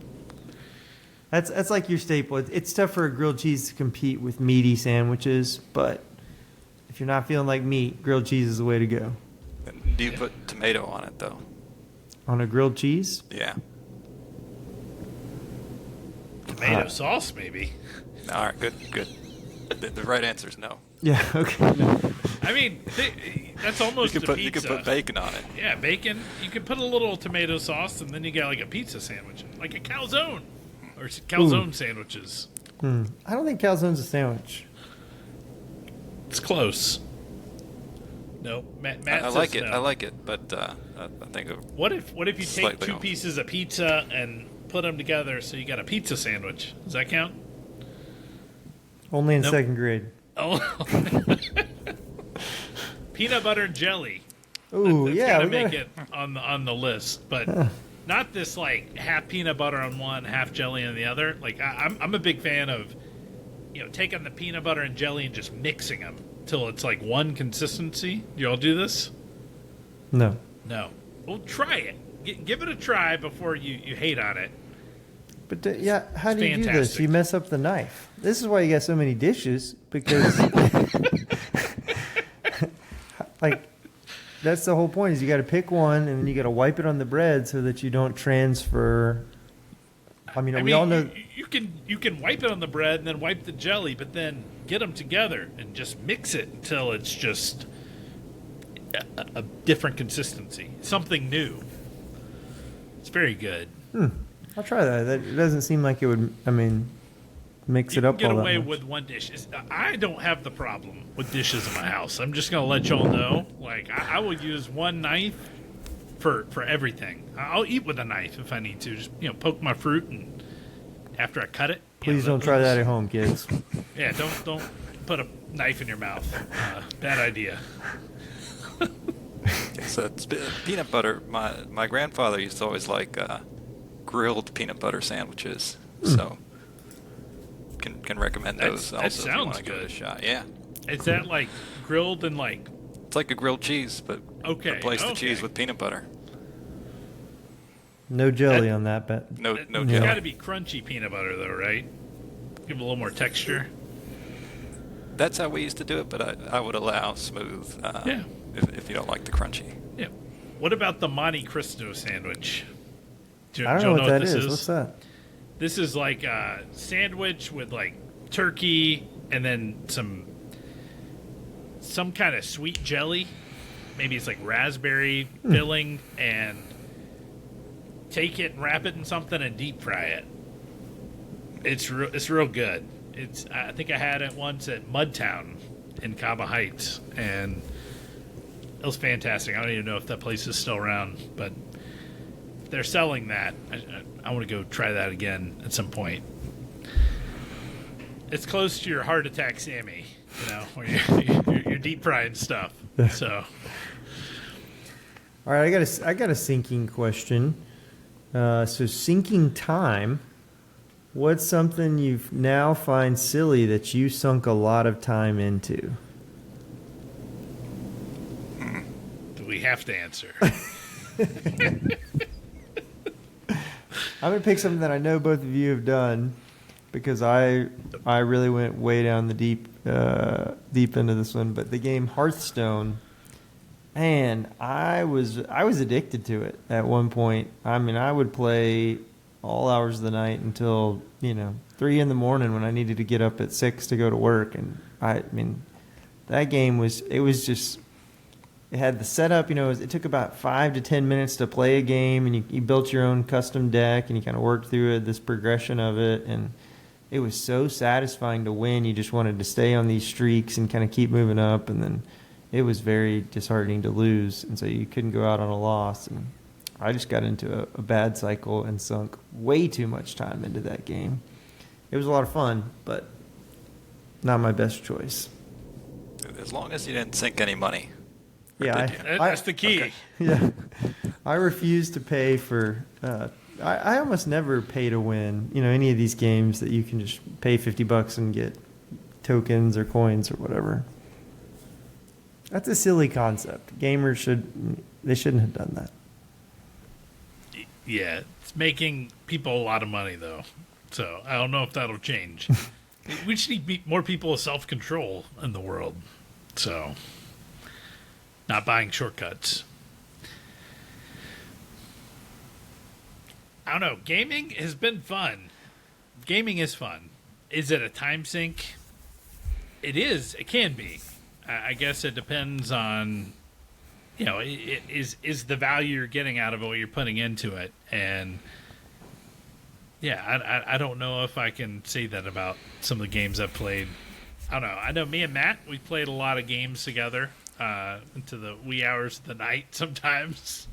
S2: That's like your staple. It's tough for a grilled cheese to compete with meaty sandwiches, but if you're not feeling like meat, grilled cheese is the way to go.
S3: And do you put tomato on it, though?
S2: On a grilled cheese?
S3: Yeah.
S1: Tomato sauce, maybe.
S3: All right, good. The right answer is no.
S2: Yeah, okay. No.
S1: I mean, That's almost a pizza.
S3: You can put bacon on it.
S1: Yeah, bacon. You can put a little tomato sauce, and then you got like a pizza sandwich, like a calzone, or calzone sandwiches.
S2: I don't think calzone's a sandwich.
S1: It's close. No, Matt
S3: I
S1: says
S3: like it.
S1: no.
S3: I like it, but I think
S1: What if you take
S3: slightly
S1: two
S3: off.
S1: pieces of pizza and put them together so you got a pizza sandwich? Does that count?
S2: Only in
S1: Nope.
S2: second grade.
S1: Oh, peanut butter and jelly.
S2: Ooh,
S1: That's
S2: yeah,
S1: gotta
S2: we
S1: make
S2: gotta,
S1: it on the list, but not this like half peanut butter on one, half jelly on the other. Like I'm a big fan of taking the peanut butter and jelly and just mixing them till it's like one consistency. Do y'all do this?
S2: No.
S1: No. Well, try it. Give it a try before you hate on it.
S2: But yeah, how do you do this?
S1: Fantastic.
S2: You mess up the knife. This is why you got so many dishes, because like that's the whole point is you got to pick one and then you got to wipe it on the bread so that you don't transfer. I mean, we all know
S1: you can wipe it on the bread and then wipe the jelly, but then get them together and just mix it until it's just a different consistency, something new. It's very good.
S2: I'll try that. It doesn't seem like it would. I mean, mix it up.
S1: Get
S2: all that
S1: away
S2: much.
S1: with one dish. I don't have the problem with dishes in my house. I'm just gonna let y'all know. Like I will use one knife for everything. I'll eat with a knife if I need to. Just poke my fruit and after I cut it.
S2: Please don't try that at home, kids.
S1: Yeah, don't put a knife in your mouth. Bad idea.
S3: So it's peanut butter. My grandfather used to always like grilled peanut butter sandwiches. So can recommend those.
S1: That
S3: also, if you
S1: sounds
S3: want to give it a
S1: good.
S3: shot. Yeah,
S1: Is that like grilled and like?
S3: it's like a grilled cheese, but
S1: Okay,
S3: replace the
S1: okay.
S3: cheese with peanut butter.
S2: No jelly on that bet.
S3: No
S1: It's
S3: jelly.
S1: got to be crunchy peanut butter though, right? Give it a little more texture.
S3: That's how we used to do it, but I would allow smooth.
S1: Yeah.
S3: If you don't like the crunchy.
S1: Yeah. What about the Monte Cristo sandwich?
S2: I don't know what that is. What's that?
S1: This is like a sandwich with like turkey and then some kind of sweet jelly. Maybe it's like raspberry filling, and take it and wrap it in something and deep fry it. It's real good. I think I had it once at Mudtown in Cabo Heights, and it was fantastic. I don't even know if that place is still around, but if they're selling that, I want to go try that again at some point. It's close to your heart attack Sammy, where you're deep frying stuff. So,
S2: All right, I got a sinking question. So sinking time. What's something you now find silly that you sunk a lot of time into?
S1: do we have to answer?
S2: I'm gonna pick something that I know both of you have done, because I really went way down the deep end of this one. But the game Hearthstone, man, I was addicted to it at one point. I mean, I would play all hours of the night until 3 in the morning when I needed to get up at 6 to go to work. And I mean, that game it had the setup, it took about 5 to 10 minutes to play a game, and you built your own custom deck, and you kind of worked through this progression of it, and it was so satisfying to win. You just wanted to stay on these streaks and kind of keep moving up, and then it was very disheartening to lose, and so you couldn't go out on a loss. And I just got into a bad cycle and sunk way too much time into that game. It was a lot of fun, but not my best choice.
S3: As long as you didn't sink any money.
S2: Yeah,
S3: did you?
S1: That's the key.
S3: Okay.
S2: Yeah, I refuse to pay for. I almost never pay to win. Any of these games that you can just pay $50 and get tokens or coins or whatever. That's a silly concept. Gamers shouldn't have done that.
S1: Yeah, it's making people a lot of money though, so I don't know if that'll change. We just need more people with self-control in the world. So, not buying shortcuts. I don't know. Gaming has been fun. Gaming is fun. Is it a time sink? It is. It can be. I guess it depends on is the value you're getting out of it, what you're putting into it. And yeah, I don't know if I can say that about some of the games I've played. I don't know. I know me and Matt, we played a lot of games together into the wee hours of the night sometimes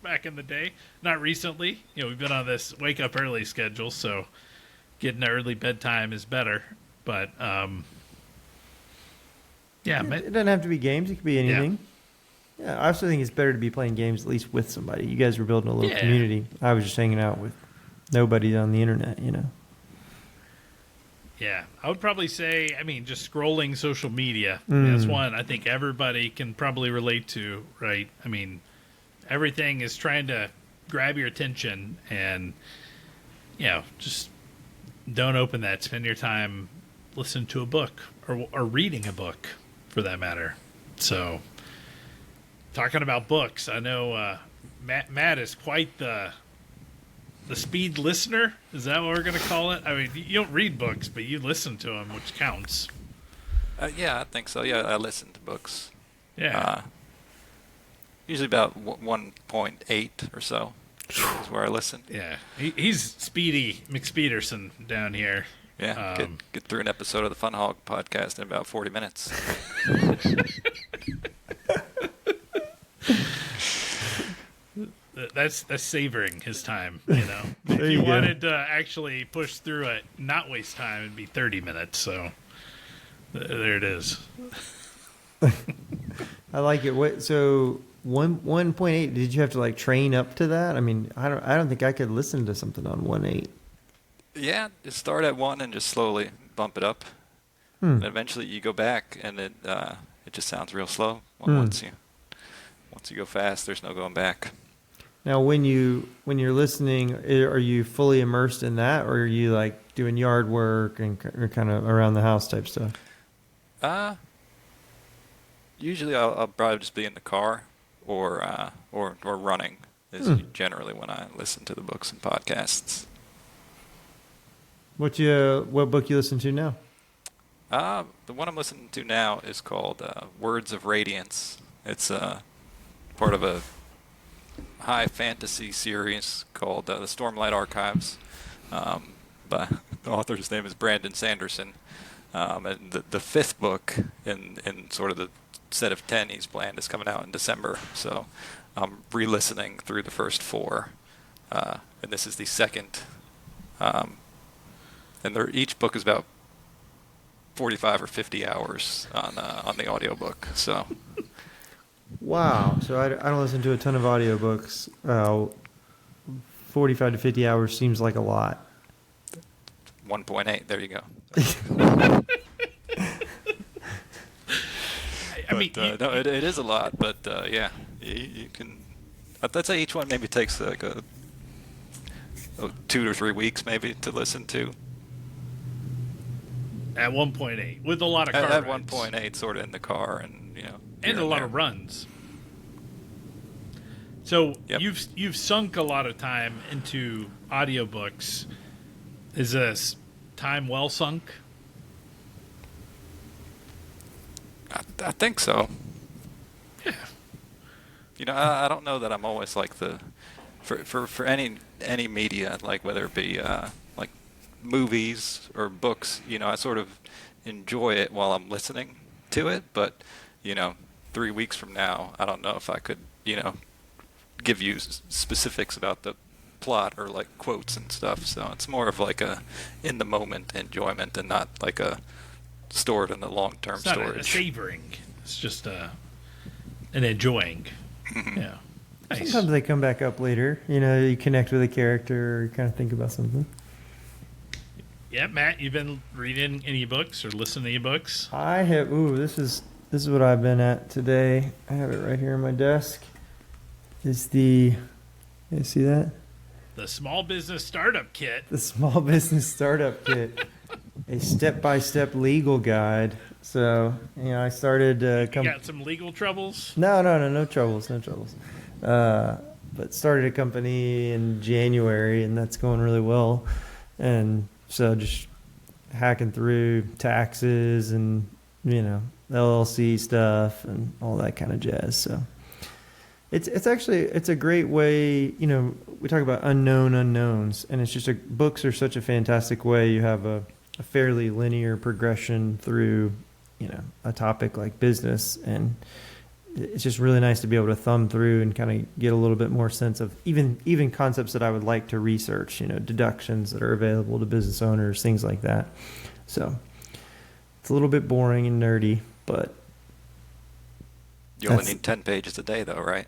S1: back in the day. Not recently. We've been on this wake up early schedule, so getting an early bedtime is better. But
S2: it doesn't have to be games. It could be anything. Yeah, I also think it's better to be playing games at least with somebody. You guys were building a little community. I was just hanging out with nobody on the internet,
S1: Yeah, I would probably say, just scrolling social media. That's one I think everybody can probably relate to, right? Everything is trying to grab your attention, and, just don't open that. Spend your time listening to a book or reading a book, for that matter. So, talking about books, I know Matt is quite the speed listener. Is that what we're going to call it? You don't read books, but you listen to them, which counts.
S3: Yeah, I think so. Yeah, I listen to books.
S1: Yeah.
S3: Usually about 1.8 or so is where I listen.
S1: Yeah. He's Speedy McSpeederson down here.
S3: Yeah, get through an episode of the FunHawg podcast in about 40 minutes.
S1: That's savoring his time, If you wanted to actually push through it, not waste time, it'd be 30 minutes. So there it is.
S2: I like it. So 1.8, did you have to train up to that? I don't think I could listen to something on 1.8.
S3: Yeah, just start at 1 and just slowly bump it up. And eventually you go back and it just sounds real slow. Once you go fast, there's no going back.
S2: Now, when you're listening, are you fully immersed in that, or are you doing yard work and kind of around the house type stuff?
S3: Usually I'll probably just be in the car or running is generally when I listen to the books and podcasts.
S2: What book you listen to now?
S3: The one I'm listening to now is called Words of Radiance. It's part of a high fantasy series called the Stormlight Archives. By the author's name is Brandon Sanderson. And the fifth book in sort of the set of 10 he's planned is coming out in December. So I'm re-listening through the first 4. And this is the second. And each book is about 45 or 50 hours on the audiobook. So.
S2: Wow. So I don't listen to a ton of audiobooks. 45 to 50 hours seems like a lot.
S3: 1.8. There you go. No, it is a lot, but yeah, you can. I'd say each one maybe takes 2 to 3 weeks maybe to listen to.
S1: At 1.8, with a lot of car
S3: at
S1: rides.
S3: 1.8, sort of in the car, and
S1: and a lot
S3: there.
S1: of runs. So
S3: Yep.
S1: you've sunk a lot of time into audiobooks. Is this time well sunk?
S3: I think so.
S1: Yeah.
S3: I don't know that I'm always like for any media, like whether it be like movies or books, I sort of enjoy it while I'm listening to it, but 3 weeks from now, I don't know if I could, give you specifics about the plot or like quotes and stuff. So it's more of like a in the moment enjoyment and not like a stored in the long-term
S1: It's not
S3: storage.
S1: a savoring. It's just an enjoying.
S3: Mm-hmm.
S1: Yeah. Nice.
S2: Sometimes they come back up later. You connect with a character or you kind of think about something.
S1: Yeah, Matt, you've been reading any books or listening to any books?
S2: I have. Ooh, this is what I've been at today. I have it right here on my desk. It's you see that?
S1: The Small Business Startup Kit.
S2: The Small Business Startup Kit, a step-by-step legal guide. So, I started.
S1: You got some legal troubles?
S2: No troubles. But started a company in January, and that's going really well. And so, just hacking through taxes and LLC stuff and all that kind of jazz. So, It's actually it's a great way. We talk about unknown unknowns, and it's just books are such a fantastic way. You have a fairly linear progression through a topic like business, and it's just really nice to be able to thumb through and kind of get a little bit more sense of even concepts that I would like to research. Deductions that are available to business owners, things like that. So it's a little bit boring and nerdy, but
S3: you only need 10 pages a day, though, right?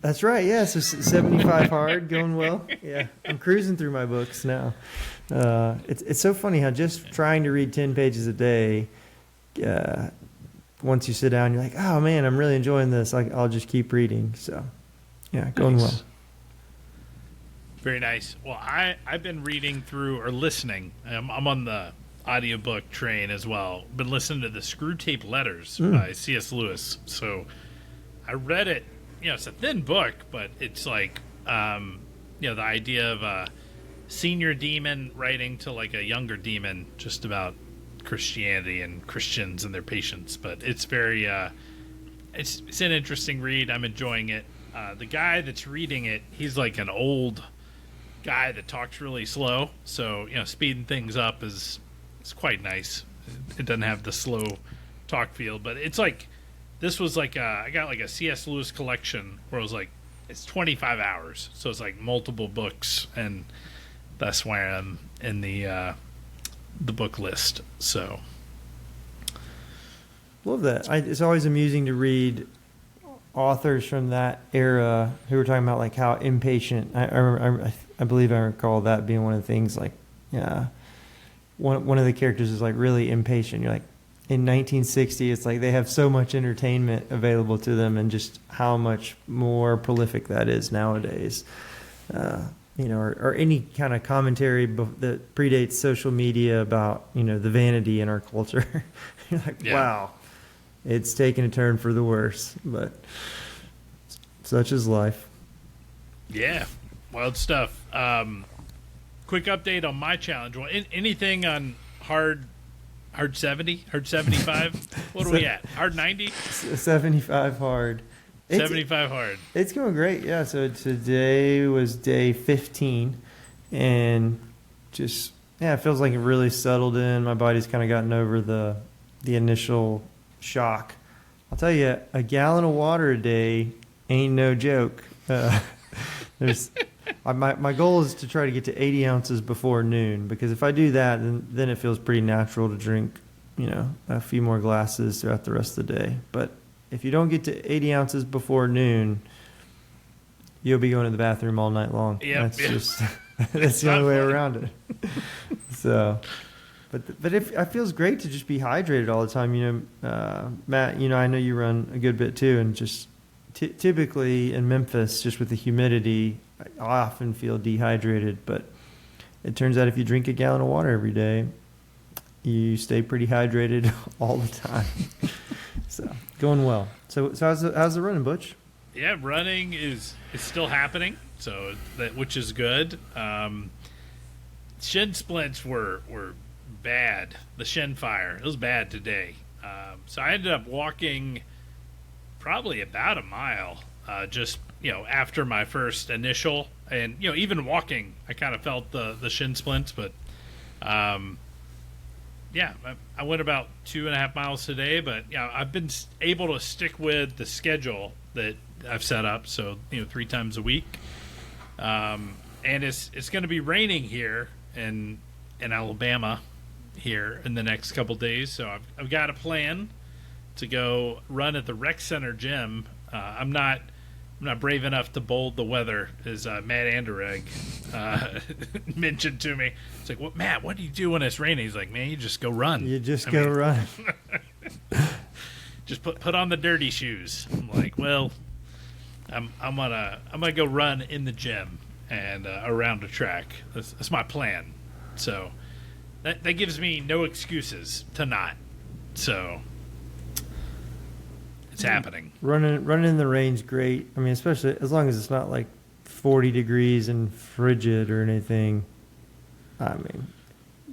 S2: That's right. Yeah. So 75 hard, going well. Yeah. I'm cruising through my books now. It's so funny how just trying to read 10 pages a day, once you sit down, you're like, oh man, I'm really enjoying this. I'll just keep reading. So yeah, going well.
S1: Very nice. Well, I've been reading through or listening. I'm on the audiobook train as well. Been listening to the Screw Tape Letters by C.S. Lewis. So I read it. It's a thin book, but it's like, the idea of a senior demon writing to like a younger demon, just about Christianity and Christians and their patience. But it's very, it's an interesting read. I'm enjoying it. The guy that's reading it, he's like an old guy that talks really slow. So, speeding things up is quite nice. It doesn't have the slow talk feel, but it's like, this was like I got like a C.S. Lewis collection where it was like, it's 25 hours. So it's like multiple books, and that's why I'm in the book list. So
S2: love that. It's always amusing to read authors from that era who were talking about like how impatient. I believe I recall that being one of the things. Like, yeah, one of the characters is like really impatient. You're like, in 1960, it's like they have so much entertainment available to them, and just how much more prolific that is nowadays. Or any kind of commentary that predates social media about, the vanity in our culture. You're like, wow, it's taken a turn for the worse, but such is life.
S1: Yeah, wild stuff. Quick update on my challenge. Well, anything on hard 70, hard 75? What are we at? Hard 90?
S2: 75 hard.
S1: 75 hard.
S2: It's going great, yeah. So today was day 15, and just, it feels like it really settled in. My body's kind of gotten over the initial shock. I'll tell you, a gallon of water a day ain't no joke. My goal is to try to get to 80 ounces before noon, because if I do that, then it feels pretty natural to drink, a few more glasses throughout the rest of the day. But if you don't get to 80 ounces before noon, you'll be going to the bathroom all night long.
S1: Yep,
S2: that's the only way around it. So, but it feels great to just be hydrated all the time. Matt, I know you run a good bit too, and just typically in Memphis, just with the humidity, I often feel dehydrated. But it turns out if you drink a gallon of water every day, you stay pretty hydrated all the time. So going well. So how's the running, Butch?
S1: Yeah, running is still happening. So which is good. Shin splints were bad. The shin fire, it was bad today. So I ended up walking probably about a mile. Just after my first initial, and even walking, I kind of felt the shin splints, but. I went about 2.5 miles today, but I've been able to stick with the schedule that I've set up. So 3 times a week, and it's going to be raining here in Alabama here in the next couple days. So I've got a plan to go run at the rec center gym. I'm not brave enough to bold the weather, as Matt Anderegg mentioned to me. It's like, "What, Matt? What do you do when it's raining?" He's like, "Man, you just go run.
S2: You just go run.
S1: Just put on the dirty shoes." I'm like, "Well, I'm gonna go run in the gym and around a track. That's my plan." So that gives me no excuses to not. So it's happening.
S2: Running in the rain's great. I mean, especially as long as it's not like 40 degrees and frigid or anything. I mean,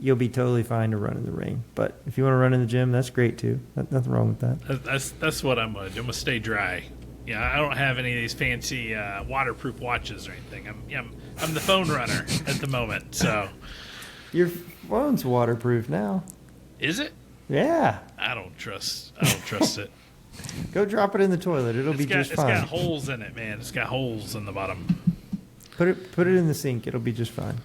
S2: you'll be totally fine to run in the rain. But if you want to run in the gym, that's great too. Nothing wrong with that.
S1: That's what I'm gonna do. I'm gonna stay dry. I don't have any of these fancy waterproof watches or anything. I'm the phone runner at the moment. So
S2: Your phone's waterproof now.
S1: is it?
S2: Yeah.
S1: I don't trust it.
S2: Go drop it in the toilet. It'll be just fine.
S1: It's got holes in it, man. It's got holes in the bottom.
S2: Put it in the sink. It'll be just fine.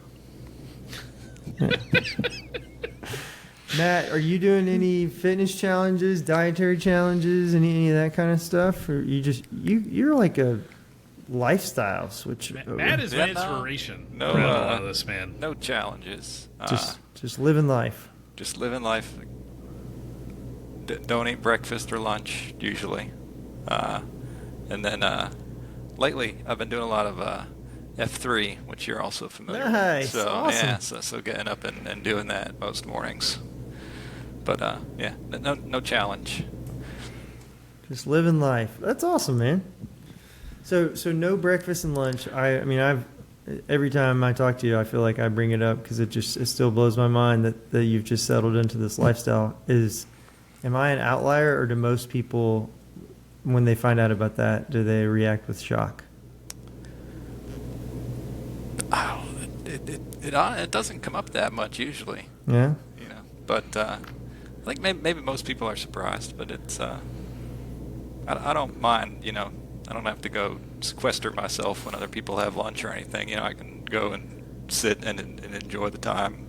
S2: Matt, are you doing any fitness challenges, dietary challenges, any of that kind of stuff? Or you're like a lifestyle switch?
S1: Matt is my inspiration. No, around a lot of this, man.
S3: No challenges.
S2: Just living life.
S3: Just living life. Don't eat breakfast or lunch usually, and then lately I've been doing a lot of F3, which you're also familiar
S2: Nice.
S3: with. So
S2: Awesome.
S3: yeah, so getting up and doing that most mornings. But yeah, no challenge.
S2: Just living life. That's awesome, man. So no breakfast and lunch. I mean, every time I talk to you, I feel like I bring it up because it still blows my mind that you've just settled into this lifestyle. Am I an outlier, or do most people, when they find out about that, do they react with shock?
S3: Oh, it doesn't come up that much usually.
S2: Yeah.
S3: But I think maybe most people are surprised, but it's I don't mind. I don't have to go sequester myself when other people have lunch or anything. I can go and sit and enjoy the time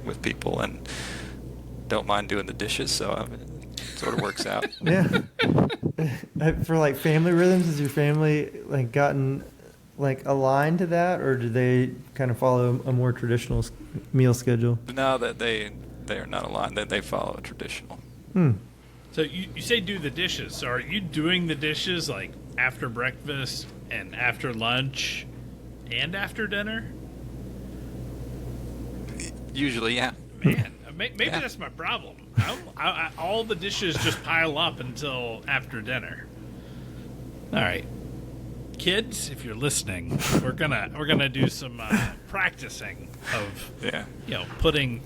S3: with people, and don't mind doing the dishes. So it sort of works out.
S2: Yeah. For like family rhythms, has your family like gotten like aligned to that, or do they kind of follow a more traditional meal schedule?
S3: No, that they are not aligned. They follow a traditional.
S1: So you say do the dishes. So are you doing the dishes like after breakfast and after lunch and after dinner?
S3: Usually, yeah.
S1: Man, maybe that's my problem. All the dishes just pile up until after dinner. All right, kids, if you're listening, we're gonna do some practicing of putting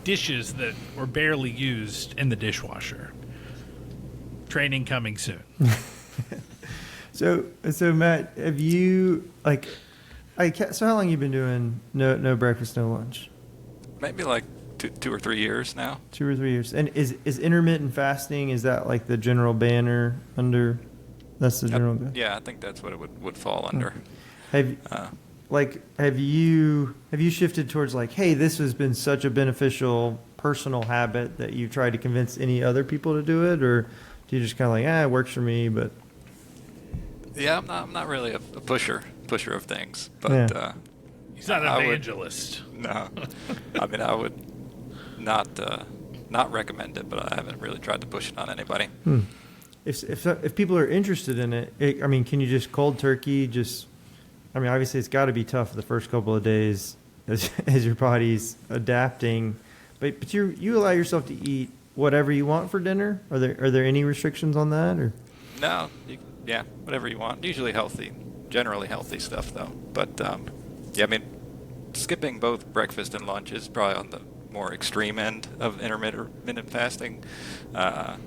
S1: dishes that were barely used in the dishwasher. Training coming soon.
S2: So Matt, have you so how long you been doing no breakfast, no lunch?
S3: Maybe like 2 or 3 years now.
S2: 2 or 3 years. And is intermittent fasting, is that like the general banner under? That's the general.
S3: Yeah, I think that's what it would fall under.
S2: Have you shifted towards like, hey, this has been such a beneficial personal habit that you've tried to convince any other people to do it, or do you just kind of like, it works for me, but?
S3: Yeah, I'm not really a pusher of things, but
S1: he's not an evangelist.
S3: No, I mean I would not recommend it, but I haven't really tried to push it on anybody.
S2: If people are interested in it, I mean, can you just cold turkey? Obviously it's got to be tough the first couple of days as your body's adapting, but you allow yourself to eat whatever you want for dinner. Are there any restrictions on that, or?
S3: No, whatever you want. Usually healthy, generally healthy stuff though. But I mean, skipping both breakfast and lunch is probably on the more extreme end of intermittent fasting. A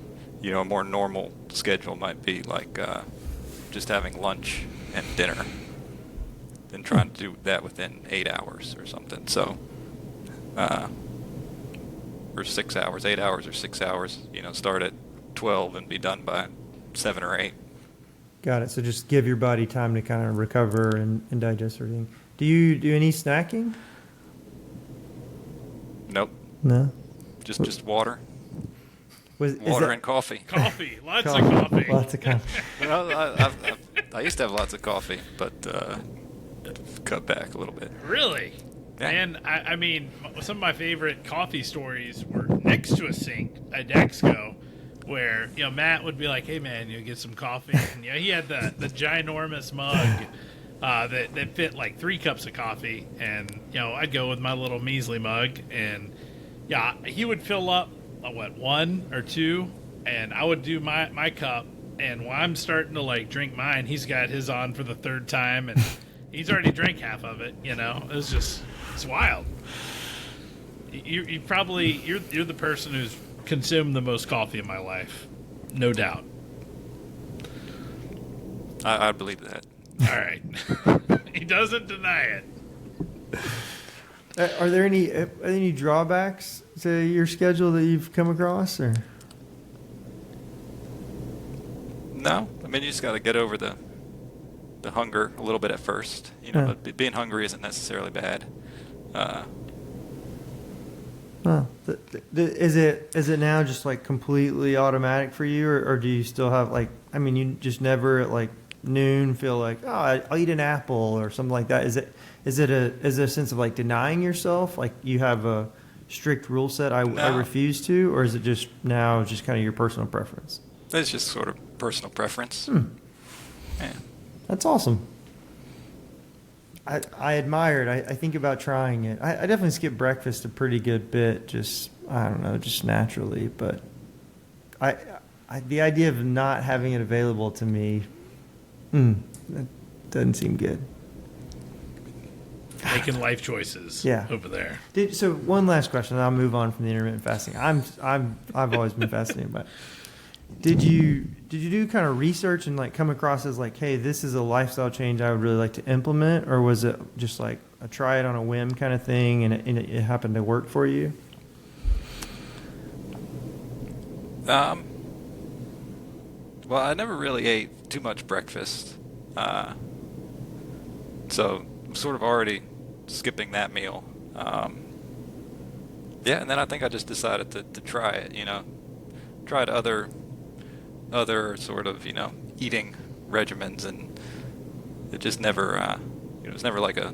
S3: more normal schedule might be like just having lunch and dinner, then trying to do that within 8 hours or something. So, or 6 hours, 8 hours or 6 hours. Start at 12 and be done by 7 or 8.
S2: Got it. So just give your body time to kind of recover and digest everything. Do you do any snacking?
S3: Nope.
S2: No.
S3: Just water.
S2: Water
S3: and coffee.
S1: Coffee. Lots of coffee.
S2: Lots of coffee.
S3: Well, I used to have lots of coffee, but cut back a little bit.
S1: Really?
S3: Yeah.
S1: And I mean, some of my favorite coffee stories were next to a sink at Dexco, where Matt would be like, "Hey man, get some coffee." And he had the ginormous mug that fit like 3 cups of coffee, and I'd go with my little measly mug, and he would fill up 1 or 2, and I would do my cup, and while I'm starting to like drink mine, he's got his on for the 3rd time, and he's already drank half of it. It's wild. You're the person who's consumed the most coffee in my life, no doubt.
S3: I believe that.
S1: All right. He doesn't deny it.
S2: Are there any drawbacks to your schedule that you've come across, or?
S3: No, I mean you just got to get over the hunger a little bit at first, But being hungry isn't necessarily bad.
S2: Is it now just like completely automatic for you, or do you still have you just never at like noon feel like, oh, I'll eat an apple or something like that? Is it a sense of like denying yourself, like you have a strict rule set, I refuse to, or is it just now just kind of your personal preference?
S3: It's just sort of personal preference. Yeah.
S2: That's awesome. I admire it. I think about trying it. I definitely skip breakfast a pretty good bit, just naturally. But the idea of not having it available to me, that doesn't seem good.
S1: Making life choices. Over there.
S2: So one last question, and I'll move on from the intermittent fasting. I've always been fascinated by it. Did you do kind of research and like come across as like, hey, this is a lifestyle change I would really like to implement, or was it just like a try it on a whim kind of thing, and it happened to work for you?
S3: Well, I never really ate too much breakfast, so I'm sort of already skipping that meal. And then I think I just decided to try it. Tried other sort of eating regimens, and it just never it was never like a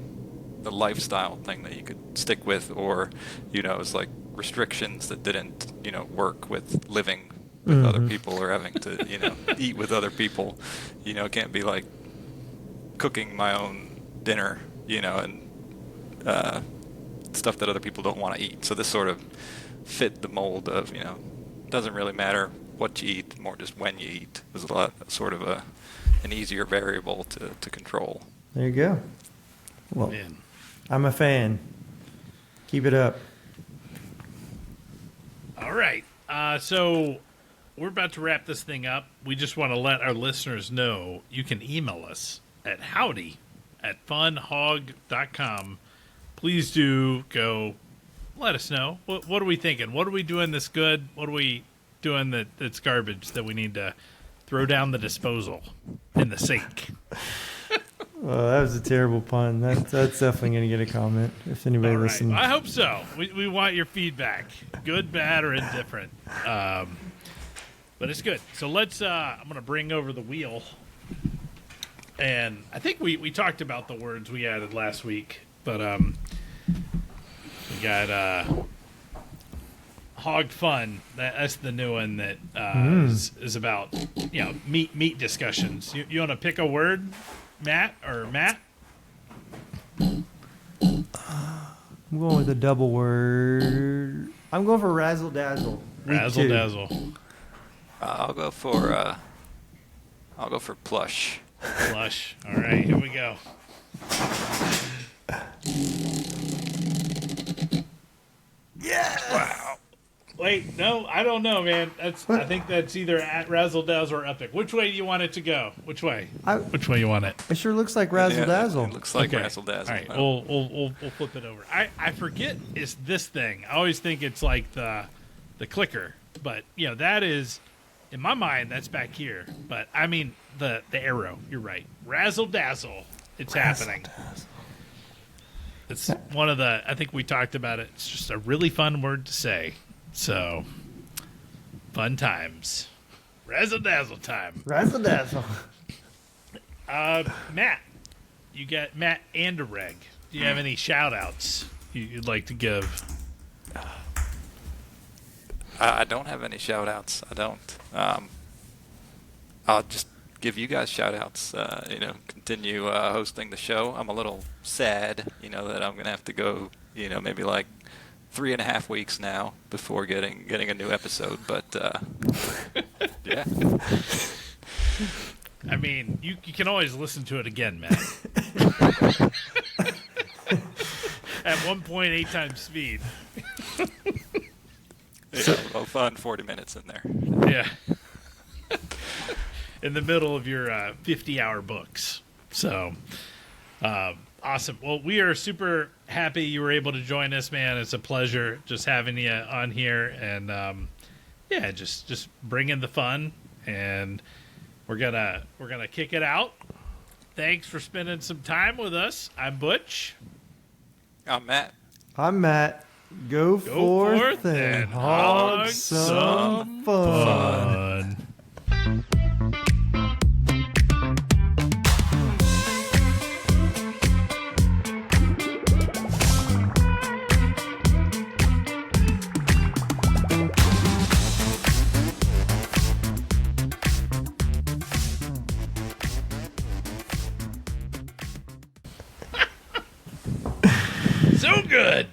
S3: lifestyle thing that you could stick with, or it was like restrictions that didn't work with living with other people or having to eat with other people. It can't be like cooking my own dinner and stuff that other people don't want to eat. So this sort of fit the mold of doesn't really matter what you eat, more just when you eat. It was a lot sort of an easier variable to control.
S2: There you go. Well, I'm a fan. Keep it up.
S1: All right. So we're about to wrap this thing up. We just want to let our listeners know you can email us at howdy@funhawg.com. Please do go let us know. What are we thinking? What are we doing that's good? What are we doing that's garbage that we need to throw down the disposal in the sink?
S2: Well, that was a terrible pun. That's definitely going to get a comment if anybody listens.
S1: I hope so. We want your feedback, good, bad, or indifferent. But it's good. So let's. I'm going to bring over the wheel, and I think we talked about the words we added last week, but we got Hog Fun. That's the new one that is about meat discussions. You want to pick a word? Matt?
S2: I'm going with a double word. I'm going for razzle dazzle.
S1: Razzle dazzle.
S3: I'll go for plush.
S1: Plush. All right, here we go.
S2: Yeah.
S1: Wow. Wait, no, I don't know, man. I think that's either at Razzle Dazzle or Epic. Which way do you want it to go? Which way? Which way you want it?
S2: It sure looks like Razzle Dazzle.
S3: It looks like Razzle Dazzle.
S1: All right, we'll flip it over. I forget it's this thing. I always think it's like the clicker, but that is, in my mind, that's back here. But I mean the arrow. You're right. Razzle Dazzle. It's happening. It's one of the. I think we talked about it. It's just a really fun word to say. So, fun times. Razzle Dazzle time.
S2: Razzle Dazzle.
S1: Matt, you got Matt Anderegg. Do you have any shout outs you'd like to give?
S3: I don't have any shout outs. I don't. I'll just give you guys shout outs. Continue hosting the show. I'm a little sad, that I'm going to have to go, maybe like 3.5 weeks now before getting a new episode, but yeah.
S1: I mean, you can always listen to it again, Matt. At 1.8 times speed.
S3: Yeah, a fun 40 minutes in there.
S1: Yeah. in the middle of your 50-hour books. So, awesome. Well, we are super happy you were able to join us, man. It's a pleasure just having you on here, and yeah, just bring in the fun, and we're gonna kick it out. Thanks for spending some time with us. I'm Butch.
S3: I'm Matt.
S2: I'm Matt. Go forth and hog some fun.
S1: So good.